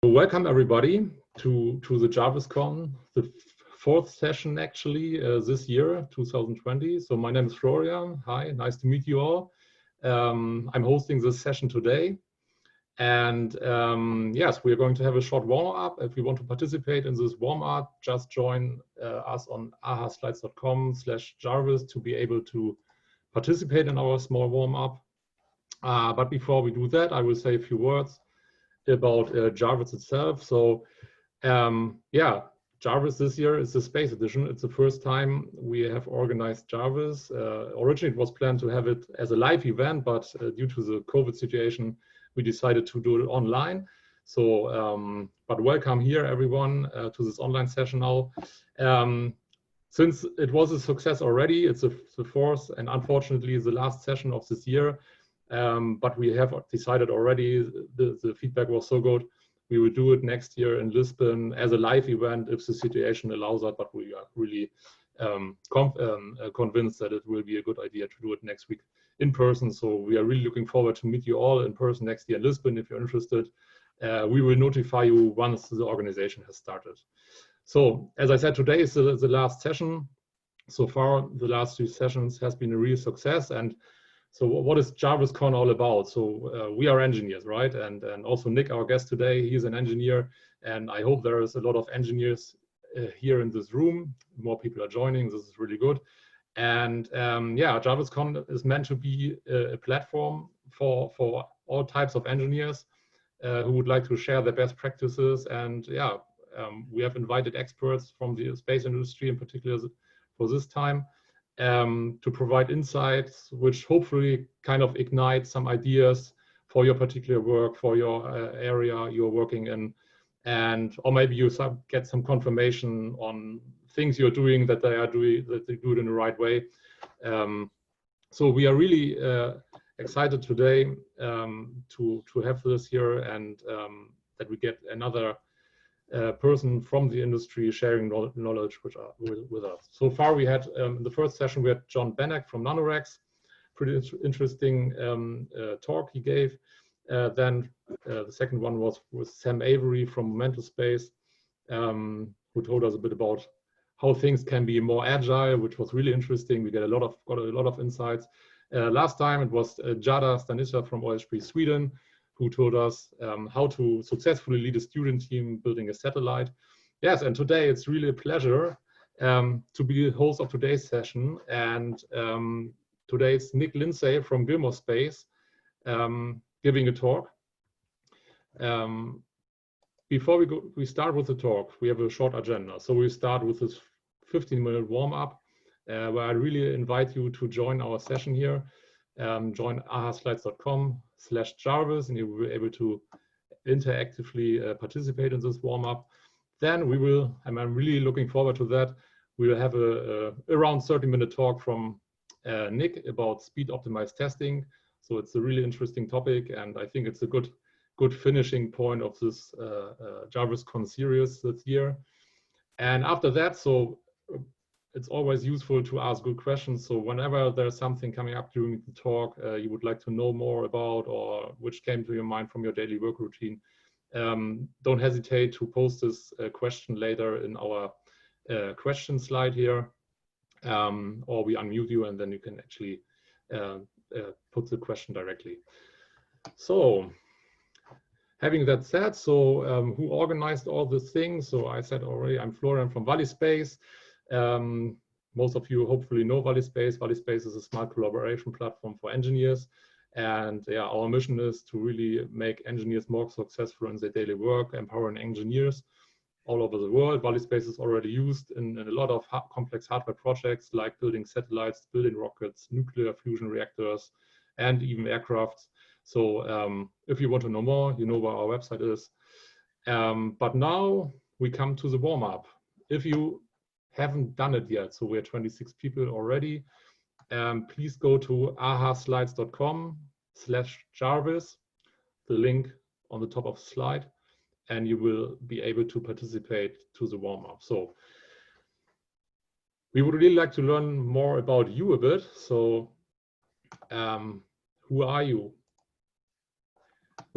welcome everybody to the Jarvis Con, the fourth session actually this year, 2020. So my name is Florian. Hi, nice to meet you all. I'm hosting this session today. And yes, we're going to have a short warm-up. If you want to participate in this warm-up, just join us on ahaslides.com/Jarvis to be able to participate in our small warm-up. But before we do that, I will say a few words about Jarvis itself. So yeah, Jarvis this year is the Space Edition. It's the first time we have organized Jarvis. Originally, it was planned to have it as a live event, but due to the COVID situation, we decided to do it online. So, but welcome here, everyone, to this online session now. Since it was a success already, it's the fourth and unfortunately the last session of this year. But we have decided already, the feedback was so good, we will do it next year in Lisbon as a live event if the situation allows it, but we are really convinced that it will be a good idea to do it next week in person. So we are really looking forward to meet you all in person next year in Lisbon if you're interested. We will notify you once the organization has started. So as I said, today is the last session. So far, the last two sessions has been a real success. And so what is Jarvis Con all about? So we are engineers, right? And also Nick, our guest today, he's an engineer. And I hope there is a lot of engineers here in this room. More people are joining. This is really good. And yeah, Jarvis Con is meant to be a platform for all types of engineers who would like to share their best practices. And yeah, we have invited experts from the space industry in particular for this time. To provide insights, which hopefully kind of ignite some ideas for your particular work, for your area you're working in, and or maybe you get some confirmation on things you're doing that they do it in the right way. So we are really excited today to have this here and that we get another person from the industry sharing knowledge with us. So far we had, in the first session, we had John Benek from Nanorex, pretty interesting talk he gave. Then the second one was with Sam Avery from Mental Space, who told us a bit about how things can be more agile, which was really interesting. We got a lot of insights. Last time it was Jada Stanisla from OSP Sweden, who told us how to successfully lead a student team building a satellite. Yes, and today it's really a pleasure to be the host of today's session. And today it's Nick Lindsay from Gilmore Space giving a talk. Before we start with the talk, we have a short agenda. So we start with this 15-minute warm-up where I really invite you to join our session here. Join ahaslides.com/Jarvis and you will be able to interactively participate in this warm-up. Then we will, and I'm really looking forward to that, we will have a around 30-minute talk from Nick about speed optimized testing. So it's a really interesting topic and I think it's a good finishing point of this Jarvis Con series this year. And after that, so it's always useful to ask good questions. So whenever there's something coming up during the talk you would like to know more about or which came to your mind from your daily work routine, don't hesitate to post this question later in our question slide here, or we unmute you and then you can actually put the question directly. So having that said, so who organized all these things? So I said already, I'm Florian from Valley Space. Most of you hopefully know Valley Space. Valley Space is a smart collaboration platform for engineers. And yeah, our mission is to really make engineers more successful in their daily work, empowering engineers all over the world. Valley Space is already used in a lot of complex hardware projects like building satellites, building rockets, nuclear fusion reactors, and even aircrafts. So if you want to know more, you know where our website is. But now we come to the warm-up. If you haven't done it yet, so we're 26 people already, please go to ahaslides.com/Jarvis, the link on the top of the slide, and you will be able to participate to the warm-up. So we would really like to learn more about you a bit. So who are you?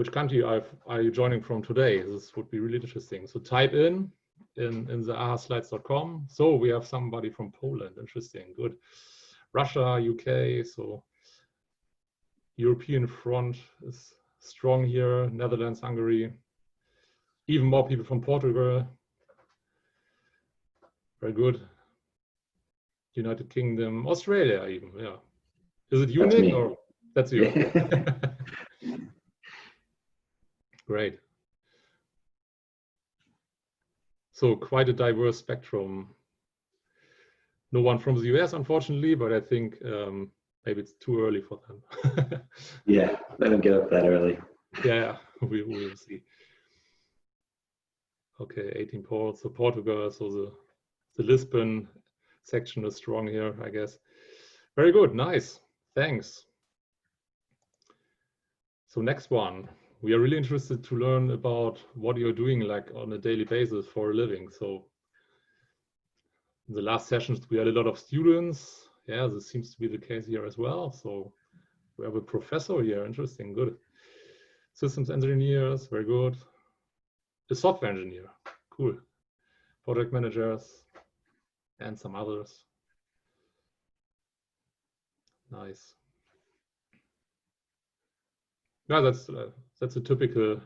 which country are you joining from today? This would be really interesting. So type in the ahaslides.com. So we have somebody from Poland. Interesting. Good. Russia, UK. So European front is strong here. Netherlands, Hungary. Even more people from Portugal. Very good. United Kingdom, Australia even, yeah. Is it unique or that's you? Great. So quite a diverse spectrum. No one from the US, unfortunately, but I think maybe it's too early for them. Yeah, let them get up that early. Yeah, we will see. Okay, 18 ports, so Portugal, so the Lisbon section is strong here, I guess. Very good, nice, thanks. So next one, we are really interested to learn about what you're doing like on a daily basis for a living. So in the last sessions, we had a lot of students. Yeah, this seems to be the case here as well. So we have a professor here, interesting, good. Systems engineers, very good. A software engineer, cool. Project managers, and some others. Nice. Yeah, that's a typical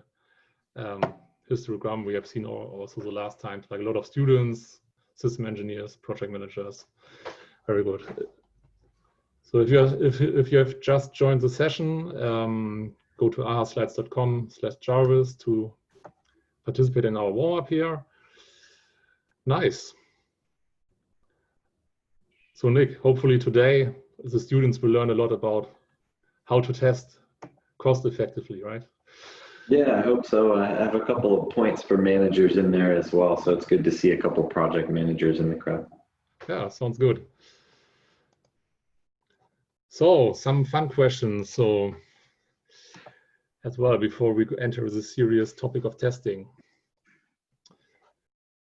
histogram we have seen also the last times, like a lot of students, system engineers, project managers. Very good. So if you have just joined the session, go to ahaslides.com/Jarvis to participate in our warm-up here. Nice. So Nick, hopefully today the students will learn a lot about how to test cost effectively, right? Yeah, I hope so. I have a couple of points for managers in there as well, so it's good to see a couple of project managers in the crowd. Yeah, sounds good. So some fun questions. So as well, before we enter the serious topic of testing.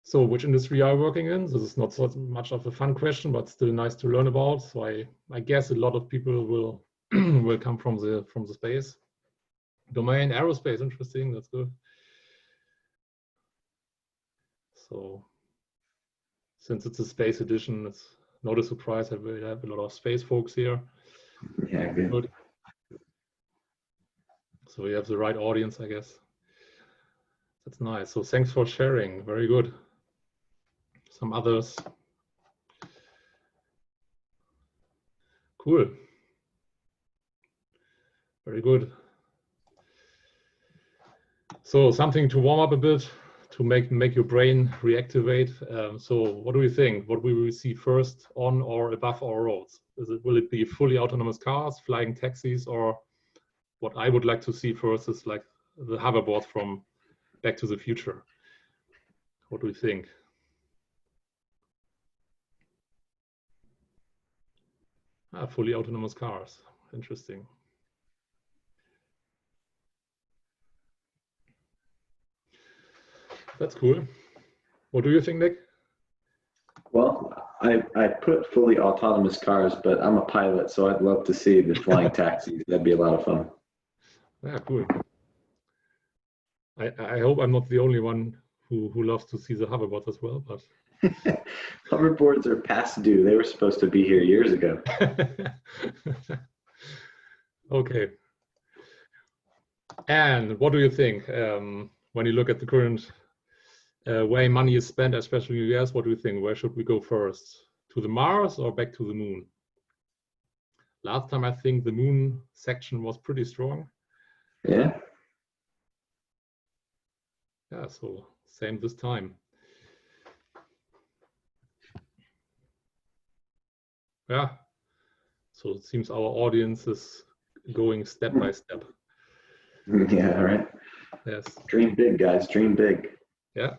So which industry are you working in? This is not so much of a fun question, but still nice to learn about. So I guess a lot of people will will come from the space domain. Aerospace, interesting, that's good. So since it's a space edition, it's not a surprise that we have a lot of space folks here. Yeah, good. So we have the right audience, I guess. That's nice. So thanks for sharing. Very good. Some others. Cool. Very good. So something to warm up a bit, to make your brain reactivate. So what do we think? What will we see first on or above our roads? Will it be fully autonomous cars, flying taxis, or what I would like to see first is like the hoverboard from Back to the Future? What do we think? Fully autonomous cars. Interesting. That's cool. What do you think, Nick? Well, I put fully autonomous cars, but I'm a pilot, so I'd love to see the flying taxis. That'd be a lot of fun. Yeah, cool. I hope I'm not the only one who loves to see the hoverboards as well, but hoverboards are past due. They were supposed to be here years ago. Okay. And what do you think when you look at the current way money is spent, especially in the US? What do you think? Where should we go first? To the Mars or back to the moon? Last time I think the moon section was pretty strong. Yeah. Yeah, so same this time. Yeah, so it seems our audience is going step by step. Yeah, right. Yes. Dream big, guys. Dream big. Yeah.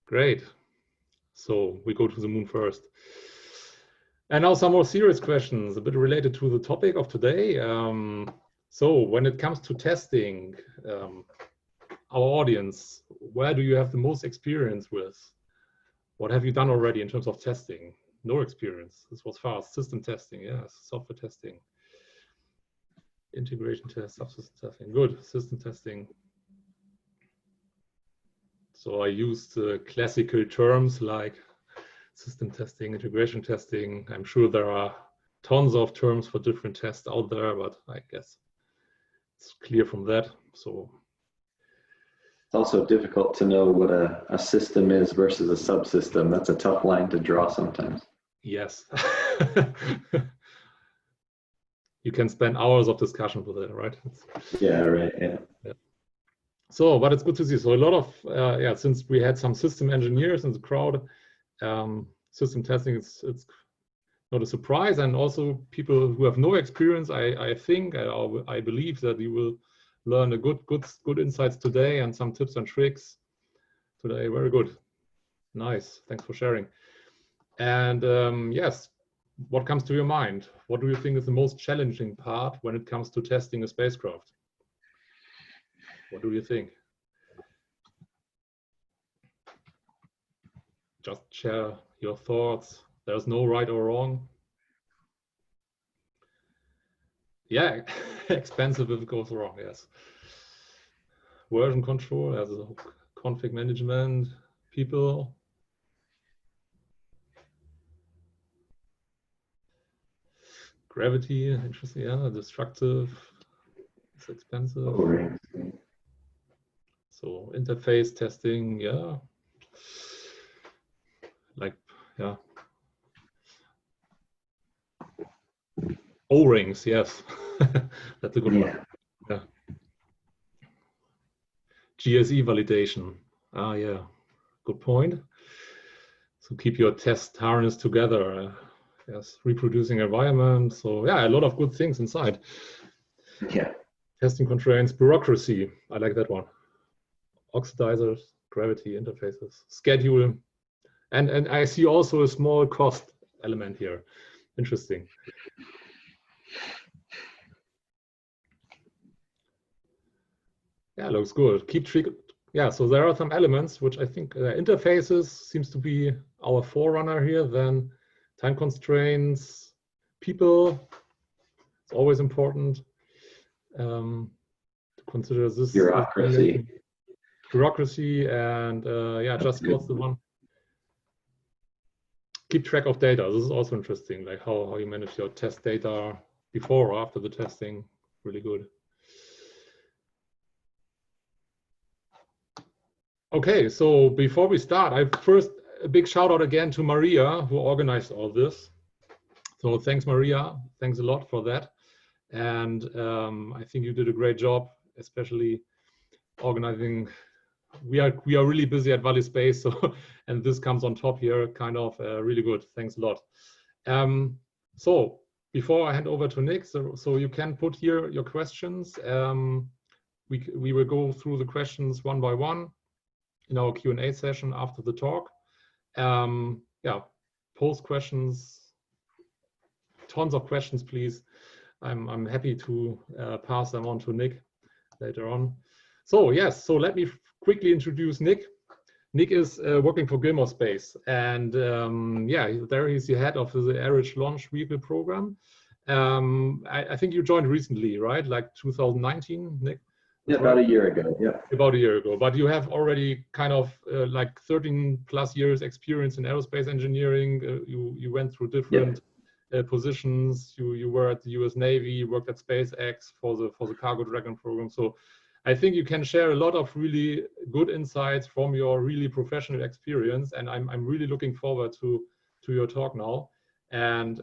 Great. So we go to the moon first. And now some more serious questions, a bit related to the topic of today. So when it comes to testing, our audience, where do you have the most experience with? What have you done already in terms of testing? No experience. This was fast. System testing, yes. Software testing. Integration test, subsystem testing, good. System testing. So I used classical terms like system testing, integration testing. I'm sure there are tons of terms for different tests out there, but I guess it's clear from that. So it's also difficult to know what a system is versus a subsystem. That's a tough line to draw sometimes. Yes. You can spend hours of discussion with it, right? Yeah, right. Yeah. So, but it's good to see. So a lot of, since we had some system engineers in the crowd, system testing, it's not a surprise. And also people who have no experience, I think, I believe that you will learn a good insights today and some tips and tricks today. Very good. Nice. Thanks for sharing. And yes, what comes to your mind? What do you think is the most challenging part when it comes to testing a spacecraft? What do you think? Just share your thoughts. There's no right or wrong. Yeah, expensive if it goes wrong, yes. Version control, as a config management, people. Gravity, interesting, yeah, destructive, it's expensive. Oh, right. So interface testing, yeah. Like, yeah. O-rings, yes. That's a good one. Yeah. GSE validation. Ah, yeah. Good point. So keep your test harness together. Yes, reproducing environment. So yeah, a lot of good things inside. Yeah. Testing constraints, bureaucracy. I like that one. Oxidizers, gravity, interfaces, schedule. And I see also a small cost element here. Interesting. Yeah, looks good. Yeah, so there are some elements which I think interfaces seems to be our forerunner here. Then time constraints, people, it's always important to consider this. Bureaucracy. Bureaucracy and yeah, just what's the one? Keep track of data. This is also interesting, like how you manage your test data before or after the testing. Really good. Okay, so before we start, first a big shout out again to Maria who organized all this. So thanks, Maria. Thanks a lot for that. And I think you did a great job, especially organizing. We are really busy at Valley Space, so and this comes on top here, kind of really good. Thanks a lot. So before I hand over to Nick, so you can put here your questions. We will go through the questions one by one in our Q&A session after the talk. Yeah, post questions, tons of questions, please. I'm happy to pass them on to Nick later on. So yes, so let me quickly introduce Nick. Nick is working for Gilmore Space, and yeah, there he's the head of the Average Launch Vehicle program. I think you joined recently, right? Like 2019, Nick? Yeah, about a year ago. Yeah. About a year ago, but you have already kind of like 13 plus years experience in aerospace engineering. You went through different positions. You were at the US Navy, worked at SpaceX for the Cargo Dragon program. So I think you can share a lot of really good insights from your really professional experience, and I'm really looking forward to your talk now. And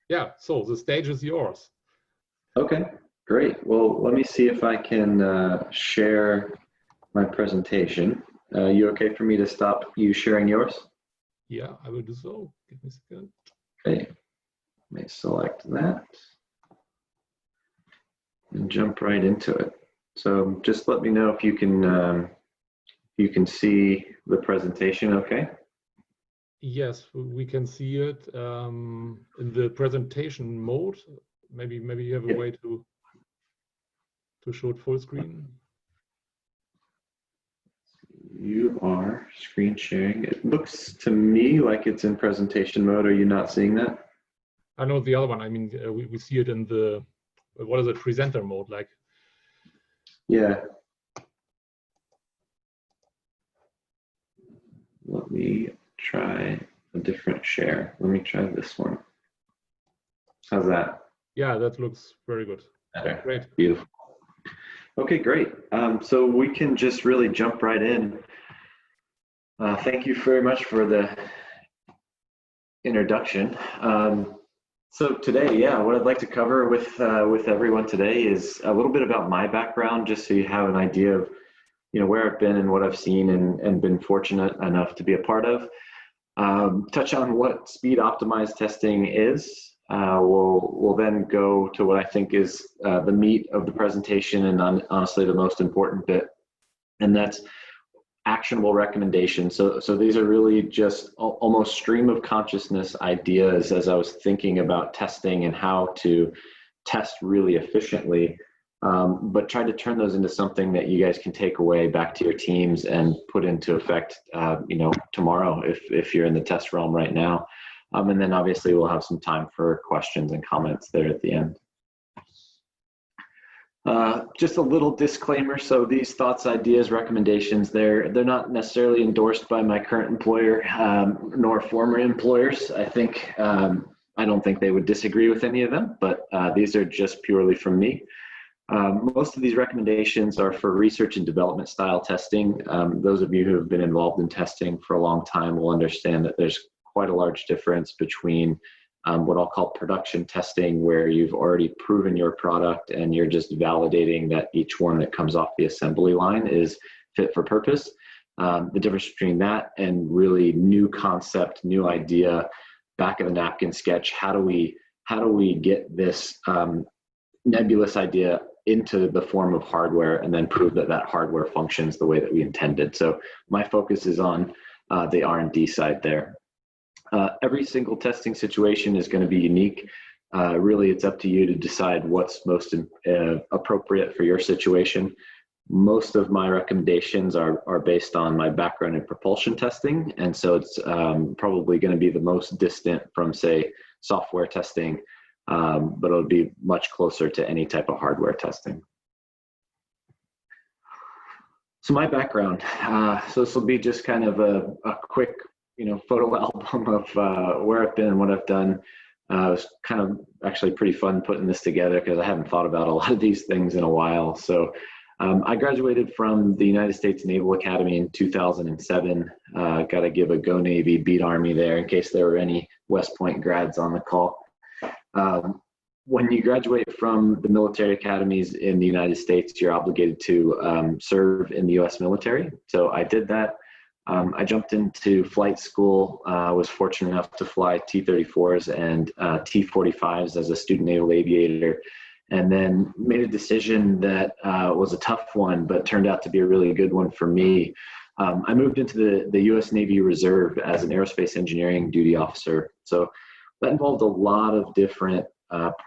yeah, so the stage is yours. Okay. Great. Well, let me see if I can share my presentation. You okay for me to stop you sharing yours? Yeah, I will do so. Give me a second. Okay. Let me select that and jump right into it. So just let me know if you can see the presentation. Okay. Yes, we can see it in the presentation mode. Maybe you have a way to show it full screen. You are screen sharing. It looks to me like it's in presentation mode. Are you not seeing that? I know the other one. I mean, we see it in the what is it, presenter mode, like. Yeah. Let me try a different share. Let me try this one. How's that? Yeah, that looks very good. Better. Great. Beautiful. Okay, great. So we can just really jump right in. Thank you very much for the introduction. So today, what I'd like to cover with everyone today is a little bit about my background, just so you have an idea of where I've been and what I've seen and been fortunate enough to be a part of. Touch on what speed optimized testing is. We'll then go to what I think is the meat of the presentation, and honestly the most important bit, and that's actionable recommendations. So these are really just almost stream of consciousness ideas as I was thinking about testing and how to test really efficiently, but try to turn those into something that you guys can take away back to your teams and put into effect tomorrow if you're in the test realm right now. And then obviously we'll have some time for questions and comments there at the end. Just a little disclaimer. So these thoughts, ideas, recommendations, they're not necessarily endorsed by my current employer, nor former employers. I don't think they would disagree with any of them, but these are just purely from me. Most of these recommendations are for research and development style testing. Those of you who have been involved in testing for a long time will understand that there's quite a large difference between what I'll call production testing, where you've already proven your product and you're just validating that each one that comes off the assembly line is fit for purpose. The difference between that and really new concept, new idea, back of the napkin sketch, how do we get this nebulous idea into the form of hardware and then prove that that hardware functions the way that we intended. So my focus is on the R&D side there. Every single testing situation is going to be unique. Really, it's up to you to decide what's most appropriate for your situation. Most of my recommendations are based on my background in propulsion testing, and so it's probably going to be the most distant from, say, software testing, but it'll be much closer to any type of hardware testing. So my background, so this will be just kind of a quick photo album of where I've been and what I've done. It was kind of actually pretty fun putting this together because I haven't thought about a lot of these things in a while. So I graduated from the United States Naval Academy in 2007. Got to give a Go Navy, beat Army there in case there were any West Point grads on the call. When you graduate from the military academies in the United States, you're obligated to serve in the U.S. military. So I did that. I jumped into flight school. I was fortunate enough to fly T-34s and T-45s as a student naval aviator, and then made a decision that was a tough one, but turned out to be a really good one for me. I moved into the U.S. Navy Reserve as an aerospace engineering duty officer. So that involved a lot of different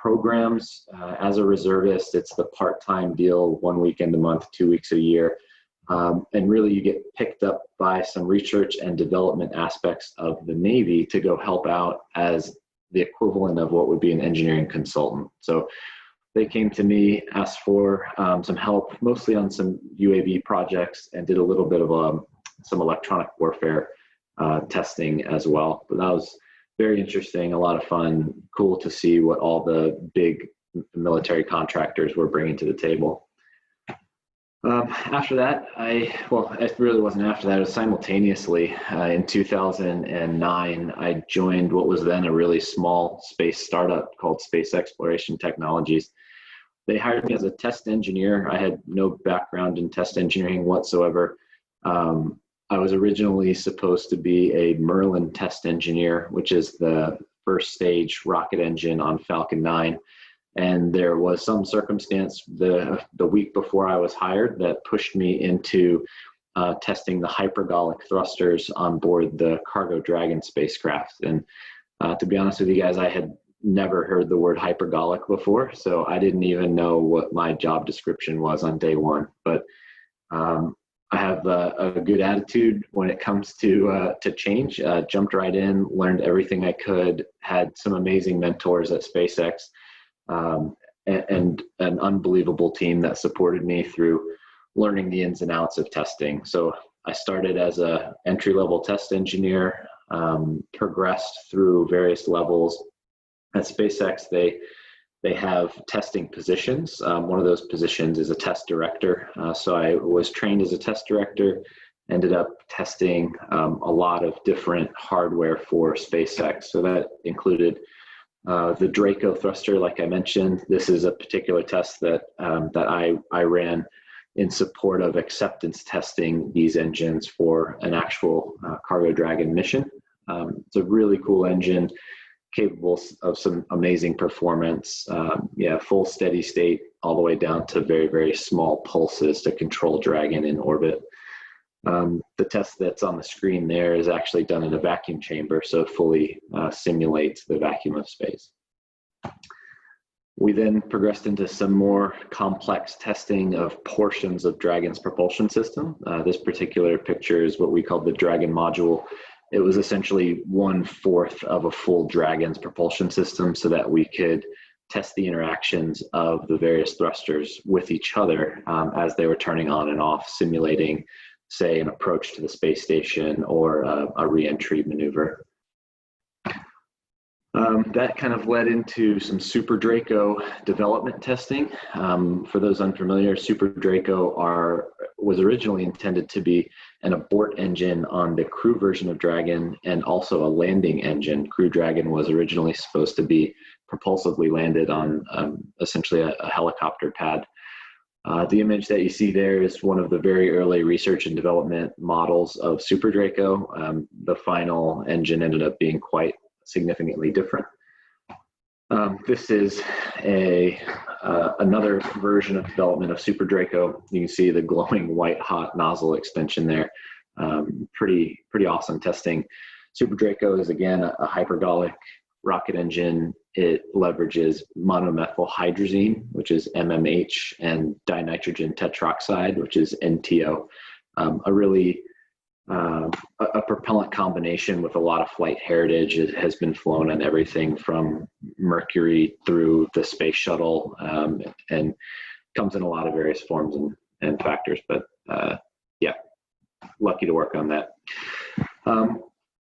programs. As a reservist, it's the part-time deal, 1 weekend a month, 2 weeks a year. And really you get picked up by some research and development aspects of the Navy to go help out as the equivalent of what would be an engineering consultant. So they came to me, asked for some help, mostly on some UAV projects, and did a little bit of some electronic warfare testing as well. But that was very interesting, a lot of fun, cool to see what all the big military contractors were bringing to the table. After that, it really wasn't after that, it was simultaneously. In 2009, I joined what was then a really small space startup called Space Exploration Technologies. They hired me as a test engineer. I had no background in test engineering whatsoever. I was originally supposed to be a Merlin test engineer, which is the first stage rocket engine on Falcon 9. And there was some circumstance the week before I was hired that pushed me into testing the hypergolic thrusters on board the Cargo Dragon spacecraft. And to be honest with you guys, I had never heard the word hypergolic before, so I didn't even know what my job description was on day one. But I have a good attitude when it comes to change. Jumped right in, learned everything I could, had some amazing mentors at SpaceX. and an unbelievable team that supported me through learning the ins and outs of testing. So I started as a entry-level test engineer, progressed through various levels. At SpaceX, they have testing positions. One of those positions is a test director. So I was trained as a test director, ended up testing a lot of different hardware for SpaceX. So that included the Draco thruster, like I mentioned. This is a particular test that I ran in support of acceptance testing these engines for an actual Cargo Dragon mission. It's a really cool engine, capable of some amazing performance. Full steady state all the way down to very, very small pulses to control Dragon in orbit. The test that's on the screen there is actually done in a vacuum chamber, so it fully simulates the vacuum of space. We then progressed into some more complex testing of portions of Dragon's propulsion system. This particular picture is what we call the Dragon module. It was essentially 1/4 of a full Dragon's propulsion system so that we could test the interactions of the various thrusters with each other as they were turning on and off, simulating, say, an approach to the space station or a re-entry maneuver. That kind of led into some Super Draco development testing. For those unfamiliar, Super Draco was originally intended to be an abort engine on the crew version of Dragon and also a landing engine. Crew Dragon was originally supposed to be propulsively landed on essentially a helicopter pad. The image that you see there is one of the very early research and development models of Super Draco. The final engine ended up being quite significantly different. This is another version of development of Super Draco. You can see the glowing white hot nozzle extension there. Pretty awesome testing. Super Draco is again a hypergolic rocket engine. It leverages monomethyl hydrazine, which is MMH, and dinitrogen tetroxide, which is NTO. A propellant combination with a lot of flight heritage. It has been flown on everything from Mercury through the space shuttle, and comes in a lot of various forms and factors. But lucky to work on that.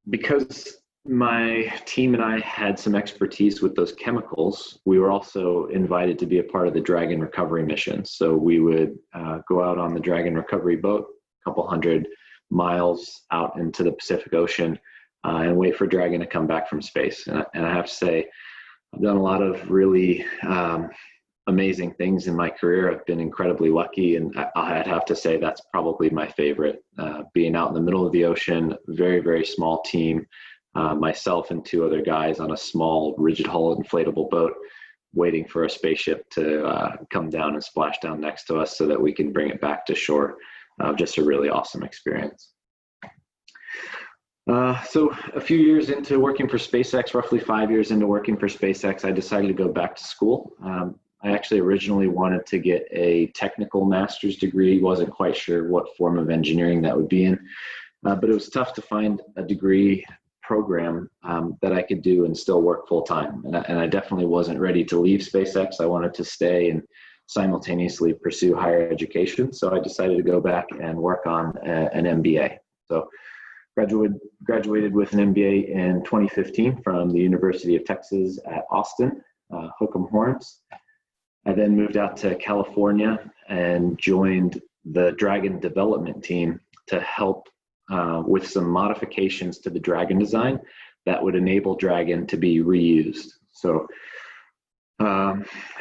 Because my team and I had some expertise with those chemicals, we were also invited to be a part of the Dragon recovery mission. So we would go out on the Dragon recovery boat, a couple hundred miles out into the Pacific Ocean, and wait for Dragon to come back from space. And I have to say, I've done a lot of really amazing things in my career. I've been incredibly lucky, and I'd have to say that's probably my favorite. Being out in the middle of the ocean, very, very small team, myself and 2 other guys on a small rigid hull inflatable boat, waiting for a spaceship to come down and splash down next to us so that we can bring it back to shore. Just a really awesome experience. So a few years into working for SpaceX, roughly 5 years into working for SpaceX, I decided to go back to school. I actually originally wanted to get a technical master's degree. Wasn't quite sure what form of engineering that would be in, but it was tough to find a degree program that I could do and still work full time. And I definitely wasn't ready to leave SpaceX. I wanted to stay and simultaneously pursue higher education. So I decided to go back and work on an MBA. So graduated with an MBA in 2015 from the University of Texas at Austin, Hook'em Horns. I then moved out to California and joined the Dragon development team to help with some modifications to the Dragon design that would enable Dragon to be reused. So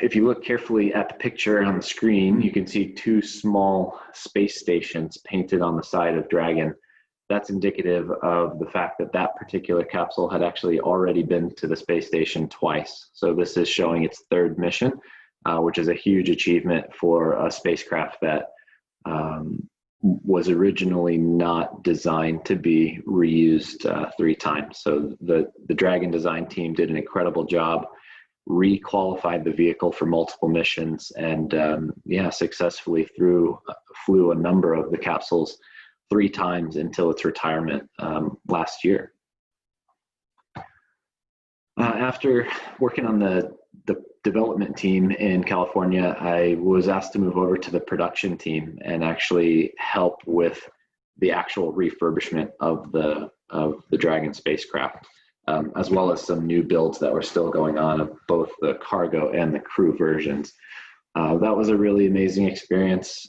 if you look carefully at the picture on the screen, you can see 2 small space stations painted on the side of Dragon. That's indicative of the fact that that particular capsule had actually already been to the space station twice. So this is showing its 3rd mission, which is a huge achievement for a spacecraft that was originally not designed to be reused 3 times. So the Dragon design team did an incredible job, re-qualified the vehicle for multiple missions, and successfully flew a number of the capsules 3 times until its retirement last year. After working on the development team in California, I was asked to move over to the production team and actually help with the actual refurbishment of the Dragon spacecraft, as well as some new builds that were still going on of both the cargo and the crew versions. That was a really amazing experience.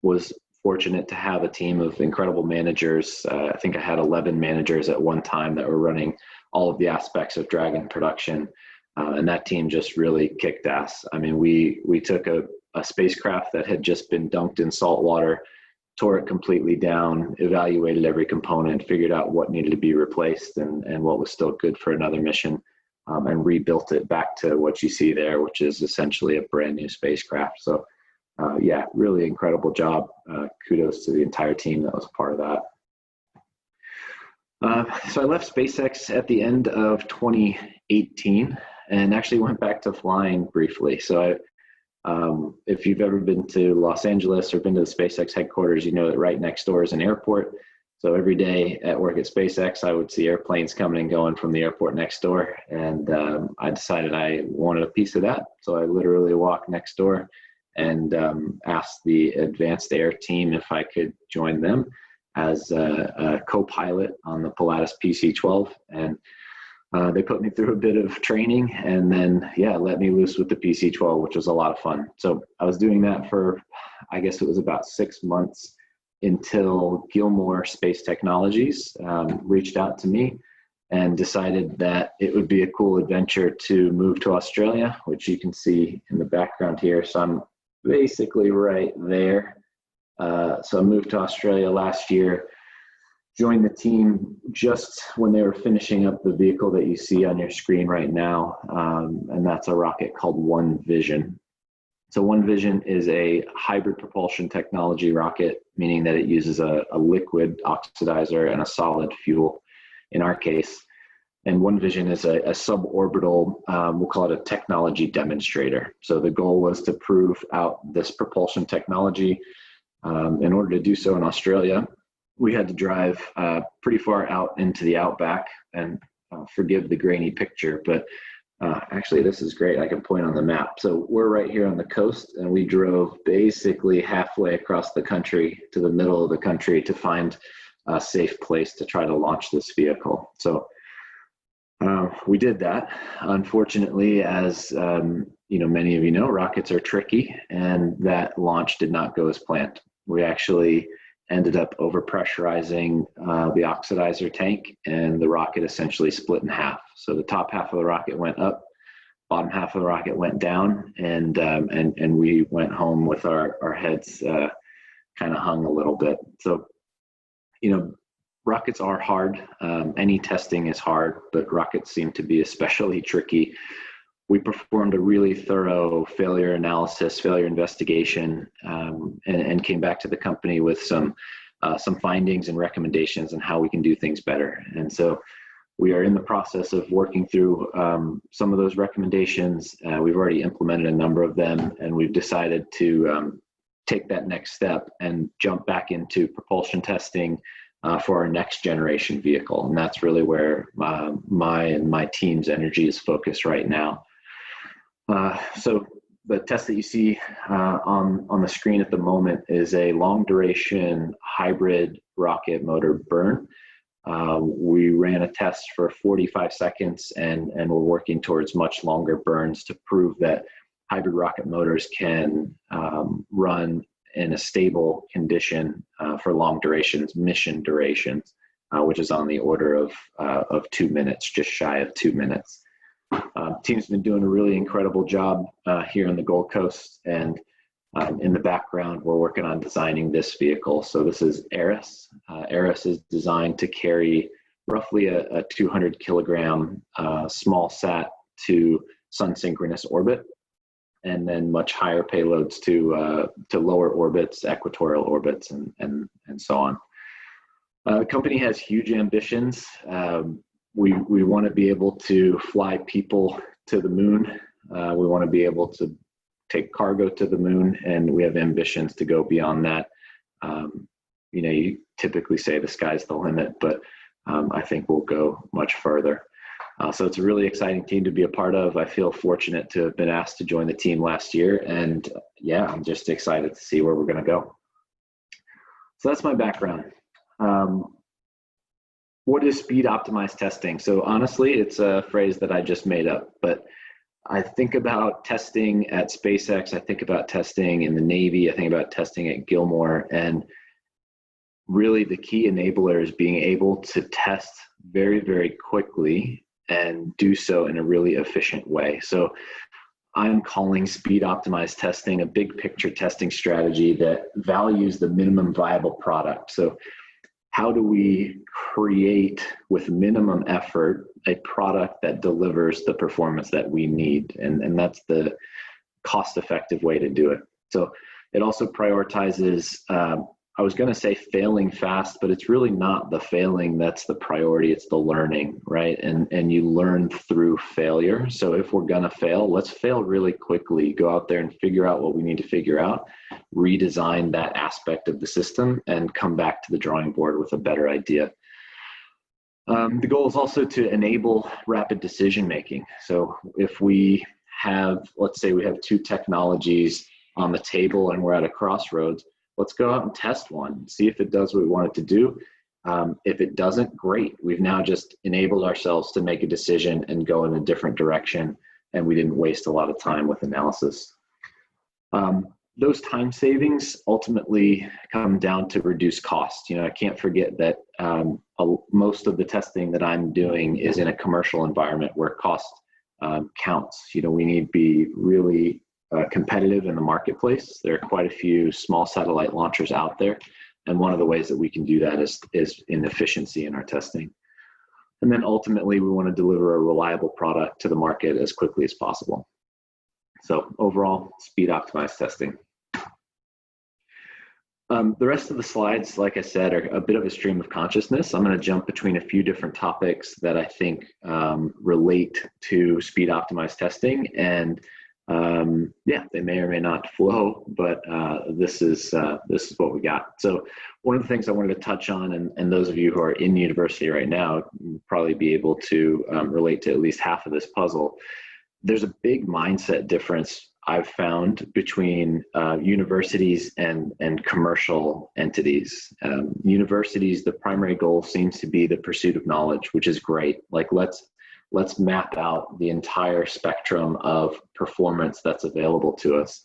Was fortunate to have a team of incredible managers. I think I had 11 managers at one time that were running all of the aspects of Dragon production. And that team just really kicked ass. I mean, we took a spacecraft that had just been dunked in salt water, tore it completely down, evaluated every component, figured out what needed to be replaced and what was still good for another mission, and rebuilt it back to what you see there, which is essentially a brand new spacecraft. So yeah, really incredible job. Kudos to the entire team that was a part of that. So I left SpaceX at the end of 2018 and actually went back to flying briefly. So if you've ever been to Los Angeles or been to the SpaceX headquarters, you know that right next door is an airport. So every day at work at SpaceX, I would see airplanes coming and going from the airport next door. And I decided I wanted a piece of that. So I literally walked next door and asked the advanced air team if I could join them as a co-pilot on the Pilatus PC-12. And they put me through a bit of training and then, yeah, let me loose with the PC-12, which was a lot of fun. So I was doing that for, I guess it was about 6 months until Gilmore Space Technologies reached out to me and decided that it would be a cool adventure to move to Australia, which you can see in the background here. So I'm basically right there. So I moved to Australia last year, joined the team just when they were finishing up the vehicle that you see on your screen right now, and that's a rocket called One Vision. So One Vision is a hybrid propulsion technology rocket, meaning that it uses a liquid oxidizer and a solid fuel in our case. And One Vision is a suborbital, we'll call it a technology demonstrator. So the goal was to prove out this propulsion technology. In order to do so in Australia, we had to drive pretty far out into the outback, and forgive the grainy picture, but actually this is great. I can point on the map. So we're right here on the coast, and we drove basically halfway across the country to the middle of the country to find a safe place to try to launch this vehicle. So we did that. Unfortunately, as many of you know, rockets are tricky, and that launch did not go as planned. We actually ended up overpressurizing the oxidizer tank, and the rocket essentially split in half. So the top half of the rocket went up, bottom half of the rocket went down, and we went home with our heads kind of hung a little bit. So, rockets are hard. Any testing is hard, but rockets seem to be especially tricky. We performed a really thorough failure analysis, failure investigation, and came back to the company with some findings and recommendations on how we can do things better. And so we are in the process of working through some of those recommendations. We've already implemented a number of them, and we've decided to take that next step and jump back into propulsion testing for our next generation vehicle. And that's really where my team's energy is focused right now. So the test that you see on the screen at the moment is a long duration hybrid rocket motor burn. We ran a test for 45 seconds and we're working towards much longer burns to prove that hybrid rocket motors can run in a stable condition for long durations, mission durations, which is on the order of 2 minutes, just shy of 2 minutes. Team's been doing a really incredible job here on the Gold Coast, and in the background, we're working on designing this vehicle. So this is Eris. Eris is designed to carry roughly a 200 kilogram small sat to sun synchronous orbit, and then much higher payloads to lower orbits, equatorial orbits, and so on. The company has huge ambitions. We want to be able to fly people to the moon. We want to be able to take cargo to the moon, and we have ambitions to go beyond that. You typically say the sky's the limit, but I think we'll go much further. So it's a really exciting team to be a part of. I feel fortunate to have been asked to join the team last year, and yeah, I'm just excited to see where we're going to go. So that's my background. What is speed optimized testing? So honestly, it's a phrase that I just made up, but I think about testing at SpaceX, I think about testing in the Navy, I think about testing at Gilmore, and really the key enabler is being able to test very, very quickly and do so in a really efficient way. So I'm calling speed optimized testing a big picture testing strategy that values the minimum viable product. So how do we create with minimum effort a product that delivers the performance that we need? And that's the cost effective way to do it. So it also prioritizes, I was going to say failing fast, but it's really not the failing that's the priority, it's the learning, right? And you learn through failure. So if we're going to fail, let's fail really quickly, go out there and figure out what we need to figure out, redesign that aspect of the system, and come back to the drawing board with a better idea. The goal is also to enable rapid decision making. So if we have, let's say we have two technologies on the table and we're at a crossroads, let's go out and test one, see if it does what we want it to do. If it doesn't, great. We've now just enabled ourselves to make a decision and go in a different direction, and we didn't waste a lot of time with analysis. Those time savings ultimately come down to reduce cost. I can't forget that most of the testing that I'm doing is in a commercial environment where cost counts. We need to be really competitive in the marketplace. There are quite a few small satellite launchers out there, and one of the ways that we can do that is in efficiency in our testing. And then ultimately, we want to deliver a reliable product to the market as quickly as possible. So overall, speed optimized testing. The rest of the slides, like I said, are a bit of a stream of consciousness. I'm going to jump between a few different topics that I think relate to speed optimized testing, and yeah, they may or may not flow, but this is what we got. So one of the things I wanted to touch on, and those of you who are in university right now will probably be able to relate to at least half of this puzzle. There's a big mindset difference I've found between universities and commercial entities. Universities, the primary goal seems to be the pursuit of knowledge, which is great. Like let's map out the entire spectrum of performance that's available to us.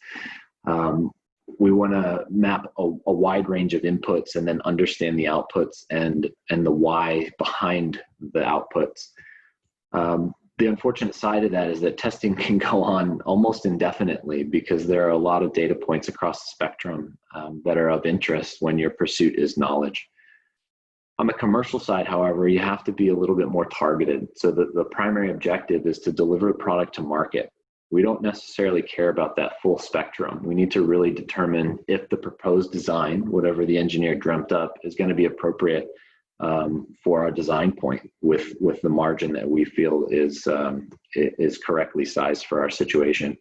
We want to map a wide range of inputs and then understand the outputs and the why behind the outputs. The unfortunate side of that is that testing can go on almost indefinitely because there are a lot of data points across the spectrum that are of interest when your pursuit is knowledge. On the commercial side, however, you have to be a little bit more targeted. So the primary objective is to deliver a product to market. We don't necessarily care about that full spectrum. We need to really determine if the proposed design, whatever the engineer dreamt up, is going to be appropriate for our design point with the margin that we feel is correctly sized for our situation.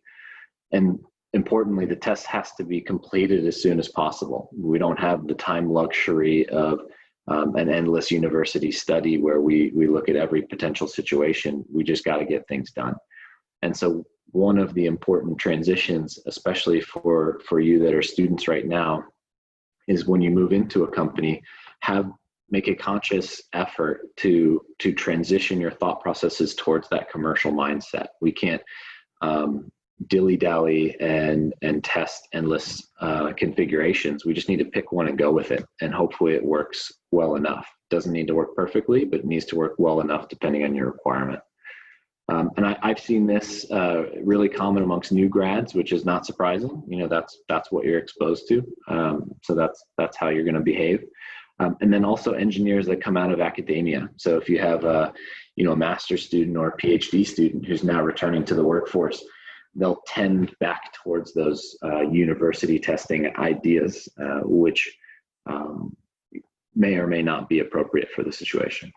And importantly, the test has to be completed as soon as possible. We don't have the time luxury of an endless university study where we look at every potential situation. We just got to get things done. And so one of the important transitions, especially for you that are students right now, is when you move into a company, make a conscious effort to transition your thought processes towards that commercial mindset. We can't dilly-dally and test endless configurations. We just need to pick one and go with it, and hopefully it works well enough. Doesn't need to work perfectly, but it needs to work well enough depending on your requirement. And I've seen this really common amongst new grads, which is not surprising. That's what you're exposed to. So that's how you're going to behave. And then also engineers that come out of academia. So if you have a master's student or a PhD student who's now returning to the workforce, they'll tend back towards those university testing ideas, which may or may not be appropriate for the situation.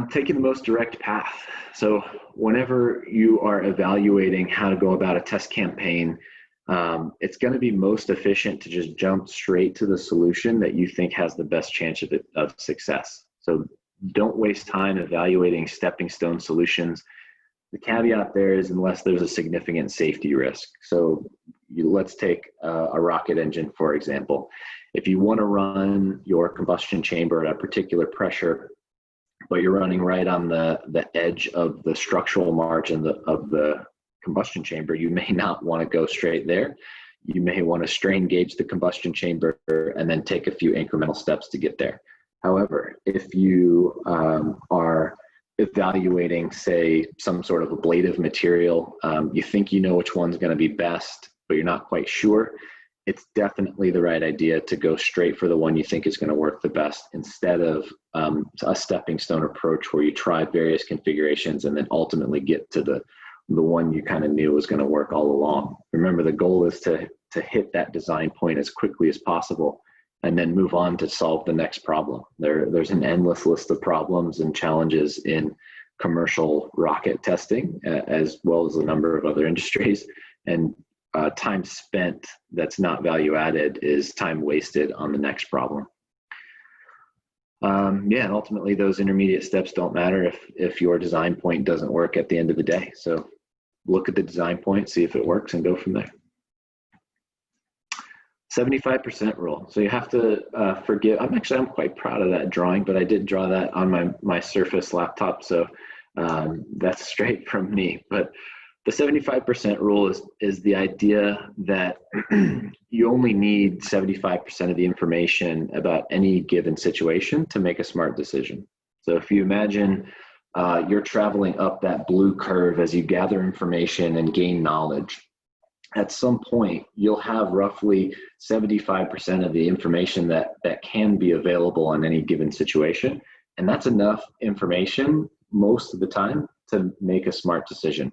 Taking the most direct path. So whenever you are evaluating how to go about a test campaign, it's going to be most efficient to just jump straight to the solution that you think has the best chance of success. So don't waste time evaluating stepping stone solutions. The caveat there is unless there's a significant safety risk. So let's take a rocket engine, for example. If you want to run your combustion chamber at a particular pressure, but you're running right on the edge of the structural margin of the combustion chamber, you may not want to go straight there. You may want to strain gauge the combustion chamber and then take a few incremental steps to get there. However, if you are evaluating, say, some sort of ablative material, you think you know which one's going to be best, but you're not quite sure, it's definitely the right idea to go straight for the one you think is going to work the best, instead of a stepping stone approach where you try various configurations and then ultimately get to the one you kind of knew was going to work all along. Remember, the goal is to hit that design point as quickly as possible and then move on to solve the next problem. There's an endless list of problems and challenges in commercial rocket testing, as well as a number of other industries. And time spent that's not value added is time wasted on the next problem. And ultimately those intermediate steps don't matter if your design point doesn't work at the end of the day. So look at the design point, see if it works, and go from there. 75% rule. So you have to forgive. I'm quite proud of that drawing, but I did draw that on my Surface laptop, so that's straight from me. But the 75% rule is the idea that you only need 75% of the information about any given situation to make a smart decision. So if you imagine you're traveling up that blue curve as you gather information and gain knowledge, at some point you'll have roughly 75% of the information that can be available on any given situation. And that's enough information most of the time to make a smart decision.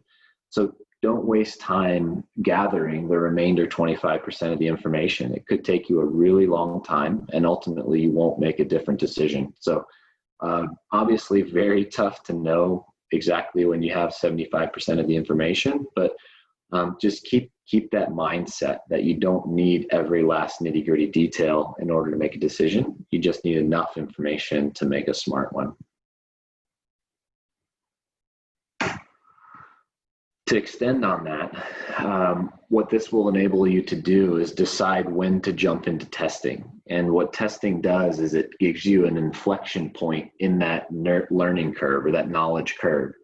So don't waste time gathering the remainder 25% of the information. It could take you a really long time, and ultimately you won't make a different decision. So obviously very tough to know exactly when you have 75% of the information, but just keep that mindset that you don't need every last nitty-gritty detail in order to make a decision. You just need enough information to make a smart one. To extend on that, what this will enable you to do is decide when to jump into testing. And what testing does is it gives you an inflection point in that learning curve, or that knowledge curve.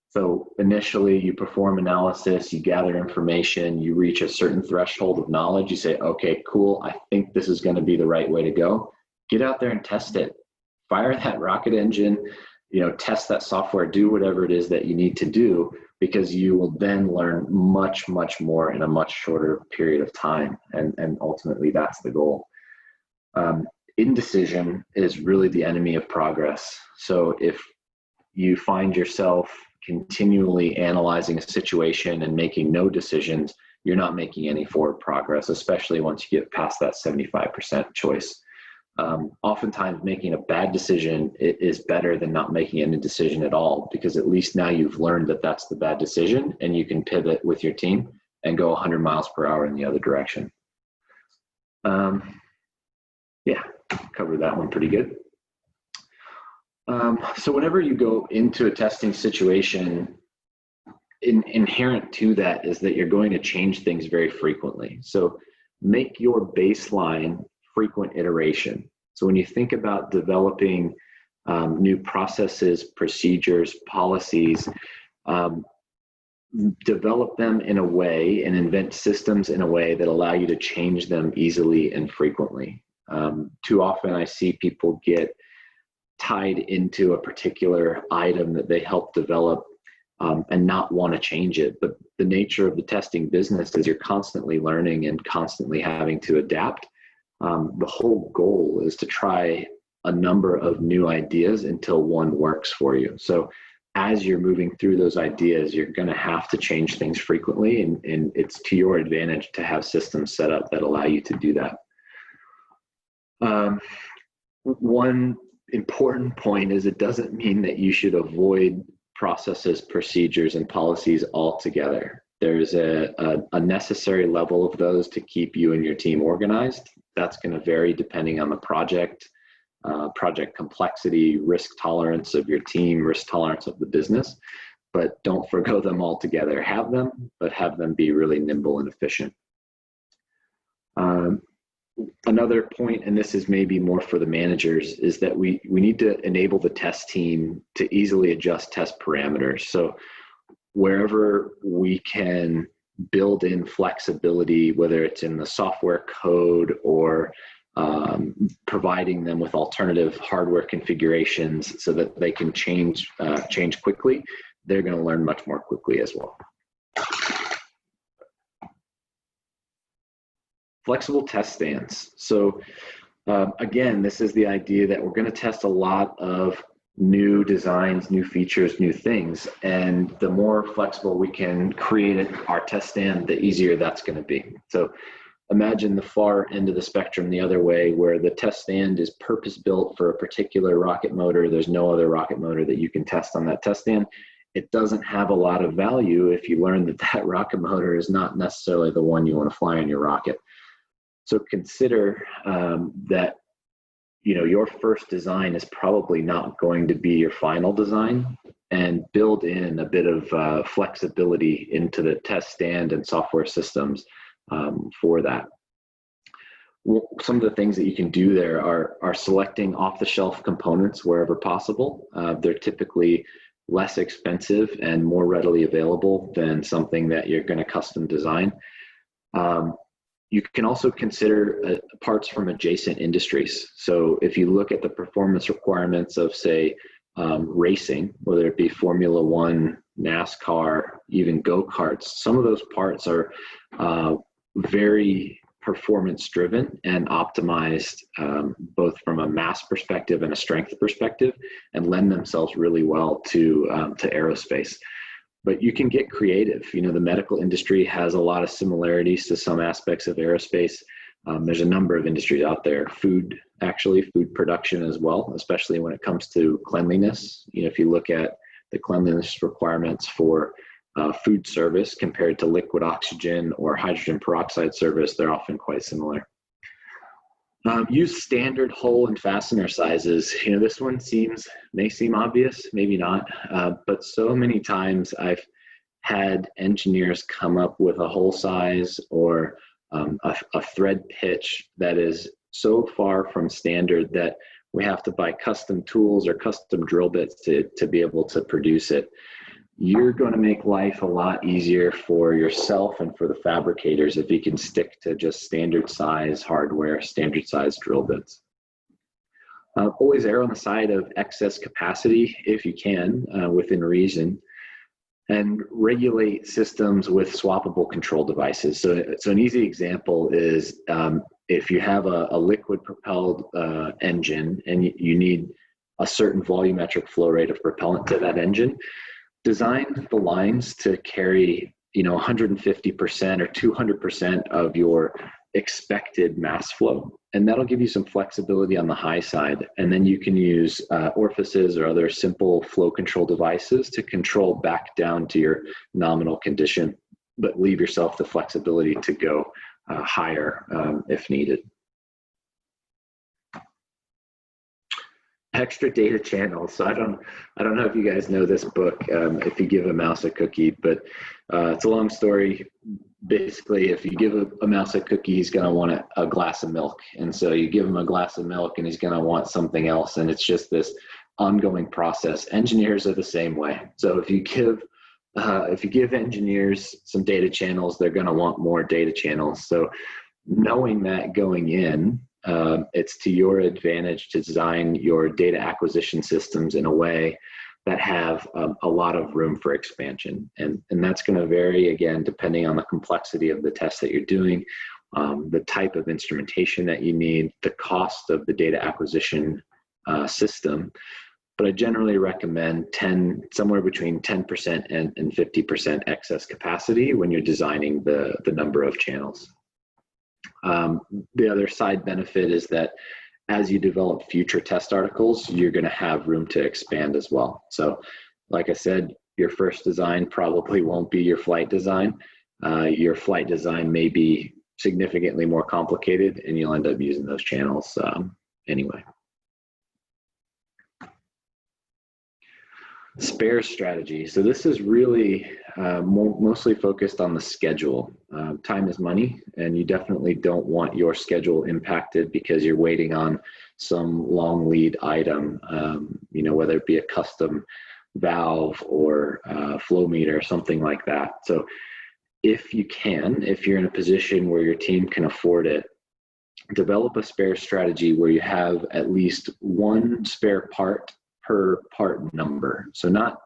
So initially you perform analysis, you gather information, you reach a certain threshold of knowledge, you say, okay, cool, I think this is going to be the right way to go. Get out there and test it. Fire that rocket engine, test that software, do whatever it is that you need to do, because you will then learn much, much more in a much shorter period of time. And ultimately that's the goal. Indecision is really the enemy of progress. So if you find yourself continually analyzing a situation and making no decisions, you're not making any forward progress, especially once you get past that 75% choice. Oftentimes making a bad decision is better than not making any decision at all, because at least now you've learned that that's the bad decision and you can pivot with your team and go 100 miles per hour in the other direction. Covered that one pretty good. So whenever you go into a testing situation, inherent to that is that you're going to change things very frequently. So make your baseline frequent iteration. So when you think about developing new processes, procedures, policies, develop them in a way and invent systems in a way that allow you to change them easily and frequently. Too often I see people get tied into a particular item that they help develop and not want to change it. But the nature of the testing business is you're constantly learning and constantly having to adapt. The whole goal is to try a number of new ideas until one works for you. So as you're moving through those ideas, you're going to have to change things frequently, and it's to your advantage to have systems set up that allow you to do that. One important point is it doesn't mean that you should avoid processes, procedures, and policies altogether. There's a necessary level of those to keep you and your team organized. That's going to vary depending on the project, project complexity, risk tolerance of your team, risk tolerance of the business, but don't forgo them altogether. Have them, but have them be really nimble and efficient. Another point, and this is maybe more for the managers, is that we need to enable the test team to easily adjust test parameters. So wherever we can build in flexibility, whether it's in the software code or providing them with alternative hardware configurations so that they can change quickly, they're going to learn much more quickly as well. Flexible test stands. So again, this is the idea that we're going to test a lot of new designs, new features, new things. And the more flexible we can create our test stand, the easier that's going to be. So imagine the far end of the spectrum the other way, where the test stand is purpose-built for a particular rocket motor. There's no other rocket motor that you can test on that test stand. It doesn't have a lot of value if you learn that that rocket motor is not necessarily the one you want to fly on your rocket. So consider that your first design is probably not going to be your final design, and build in a bit of flexibility into the test stand and software systems for that. Some of the things that you can do there are selecting off-the-shelf components wherever possible. They're typically less expensive and more readily available than something that you're going to custom design. You can also consider parts from adjacent industries. So if you look at the performance requirements of, say, racing, whether it be Formula One, NASCAR, even go-karts, some of those parts are very performance driven and optimized both from a mass perspective and a strength perspective, and lend themselves really well to aerospace. But you can get creative. The medical industry has a lot of similarities to some aspects of aerospace. There's a number of industries out there, food production as well, especially when it comes to cleanliness. If you look at the cleanliness requirements for food service compared to liquid oxygen or hydrogen peroxide service, they're often quite similar. Use standard hole and fastener sizes. This one may seem obvious, maybe not, but so many times I've had engineers come up with a hole size or a thread pitch that is so far from standard that we have to buy custom tools or custom drill bits to be able to produce it. You're going to make life a lot easier for yourself and for the fabricators if you can stick to just standard size hardware, standard size drill bits. Always err on the side of excess capacity if you can, within reason, and regulate systems with swappable control devices. So an easy example is if you have a liquid propelled engine and you need a certain volumetric flow rate of propellant to that engine, design the lines to carry 150% or 200% of your expected mass flow, and that'll give you some flexibility on the high side. And then you can use orifices or other simple flow control devices to control back down to your nominal condition, but leave yourself the flexibility to go higher if needed. Extra data channels. So I don't know if you guys know this book, If You Give a Mouse a Cookie, but it's a long story. Basically, if you give a mouse a cookie, he's going to want a glass of milk. And so you give him a glass of milk and he's going to want something else. And it's just this ongoing process. Engineers are the same way. So if you give engineers some data channels, they're going to want more data channels. So knowing that going in, it's to your advantage to design your data acquisition systems in a way that have a lot of room for expansion. And that's going to vary, again, depending on the complexity of the test that you're doing, the type of instrumentation that you need, the cost of the data acquisition system. But I generally recommend somewhere between 10% and 50% excess capacity when you're designing the number of channels. The other side benefit is that as you develop future test articles, you're going to have room to expand as well. So like I said, your first design probably won't be your flight design. Your flight design may be significantly more complicated and you'll end up using those channels anyway. Spare strategy. So this is really mostly focused on the schedule. Time is money, and you definitely don't want your schedule impacted because you're waiting on some long lead item, whether it be a custom valve or flow meter, something like that. So if you're in a position where your team can afford it, develop a spare strategy where you have at least one spare part per part number. So not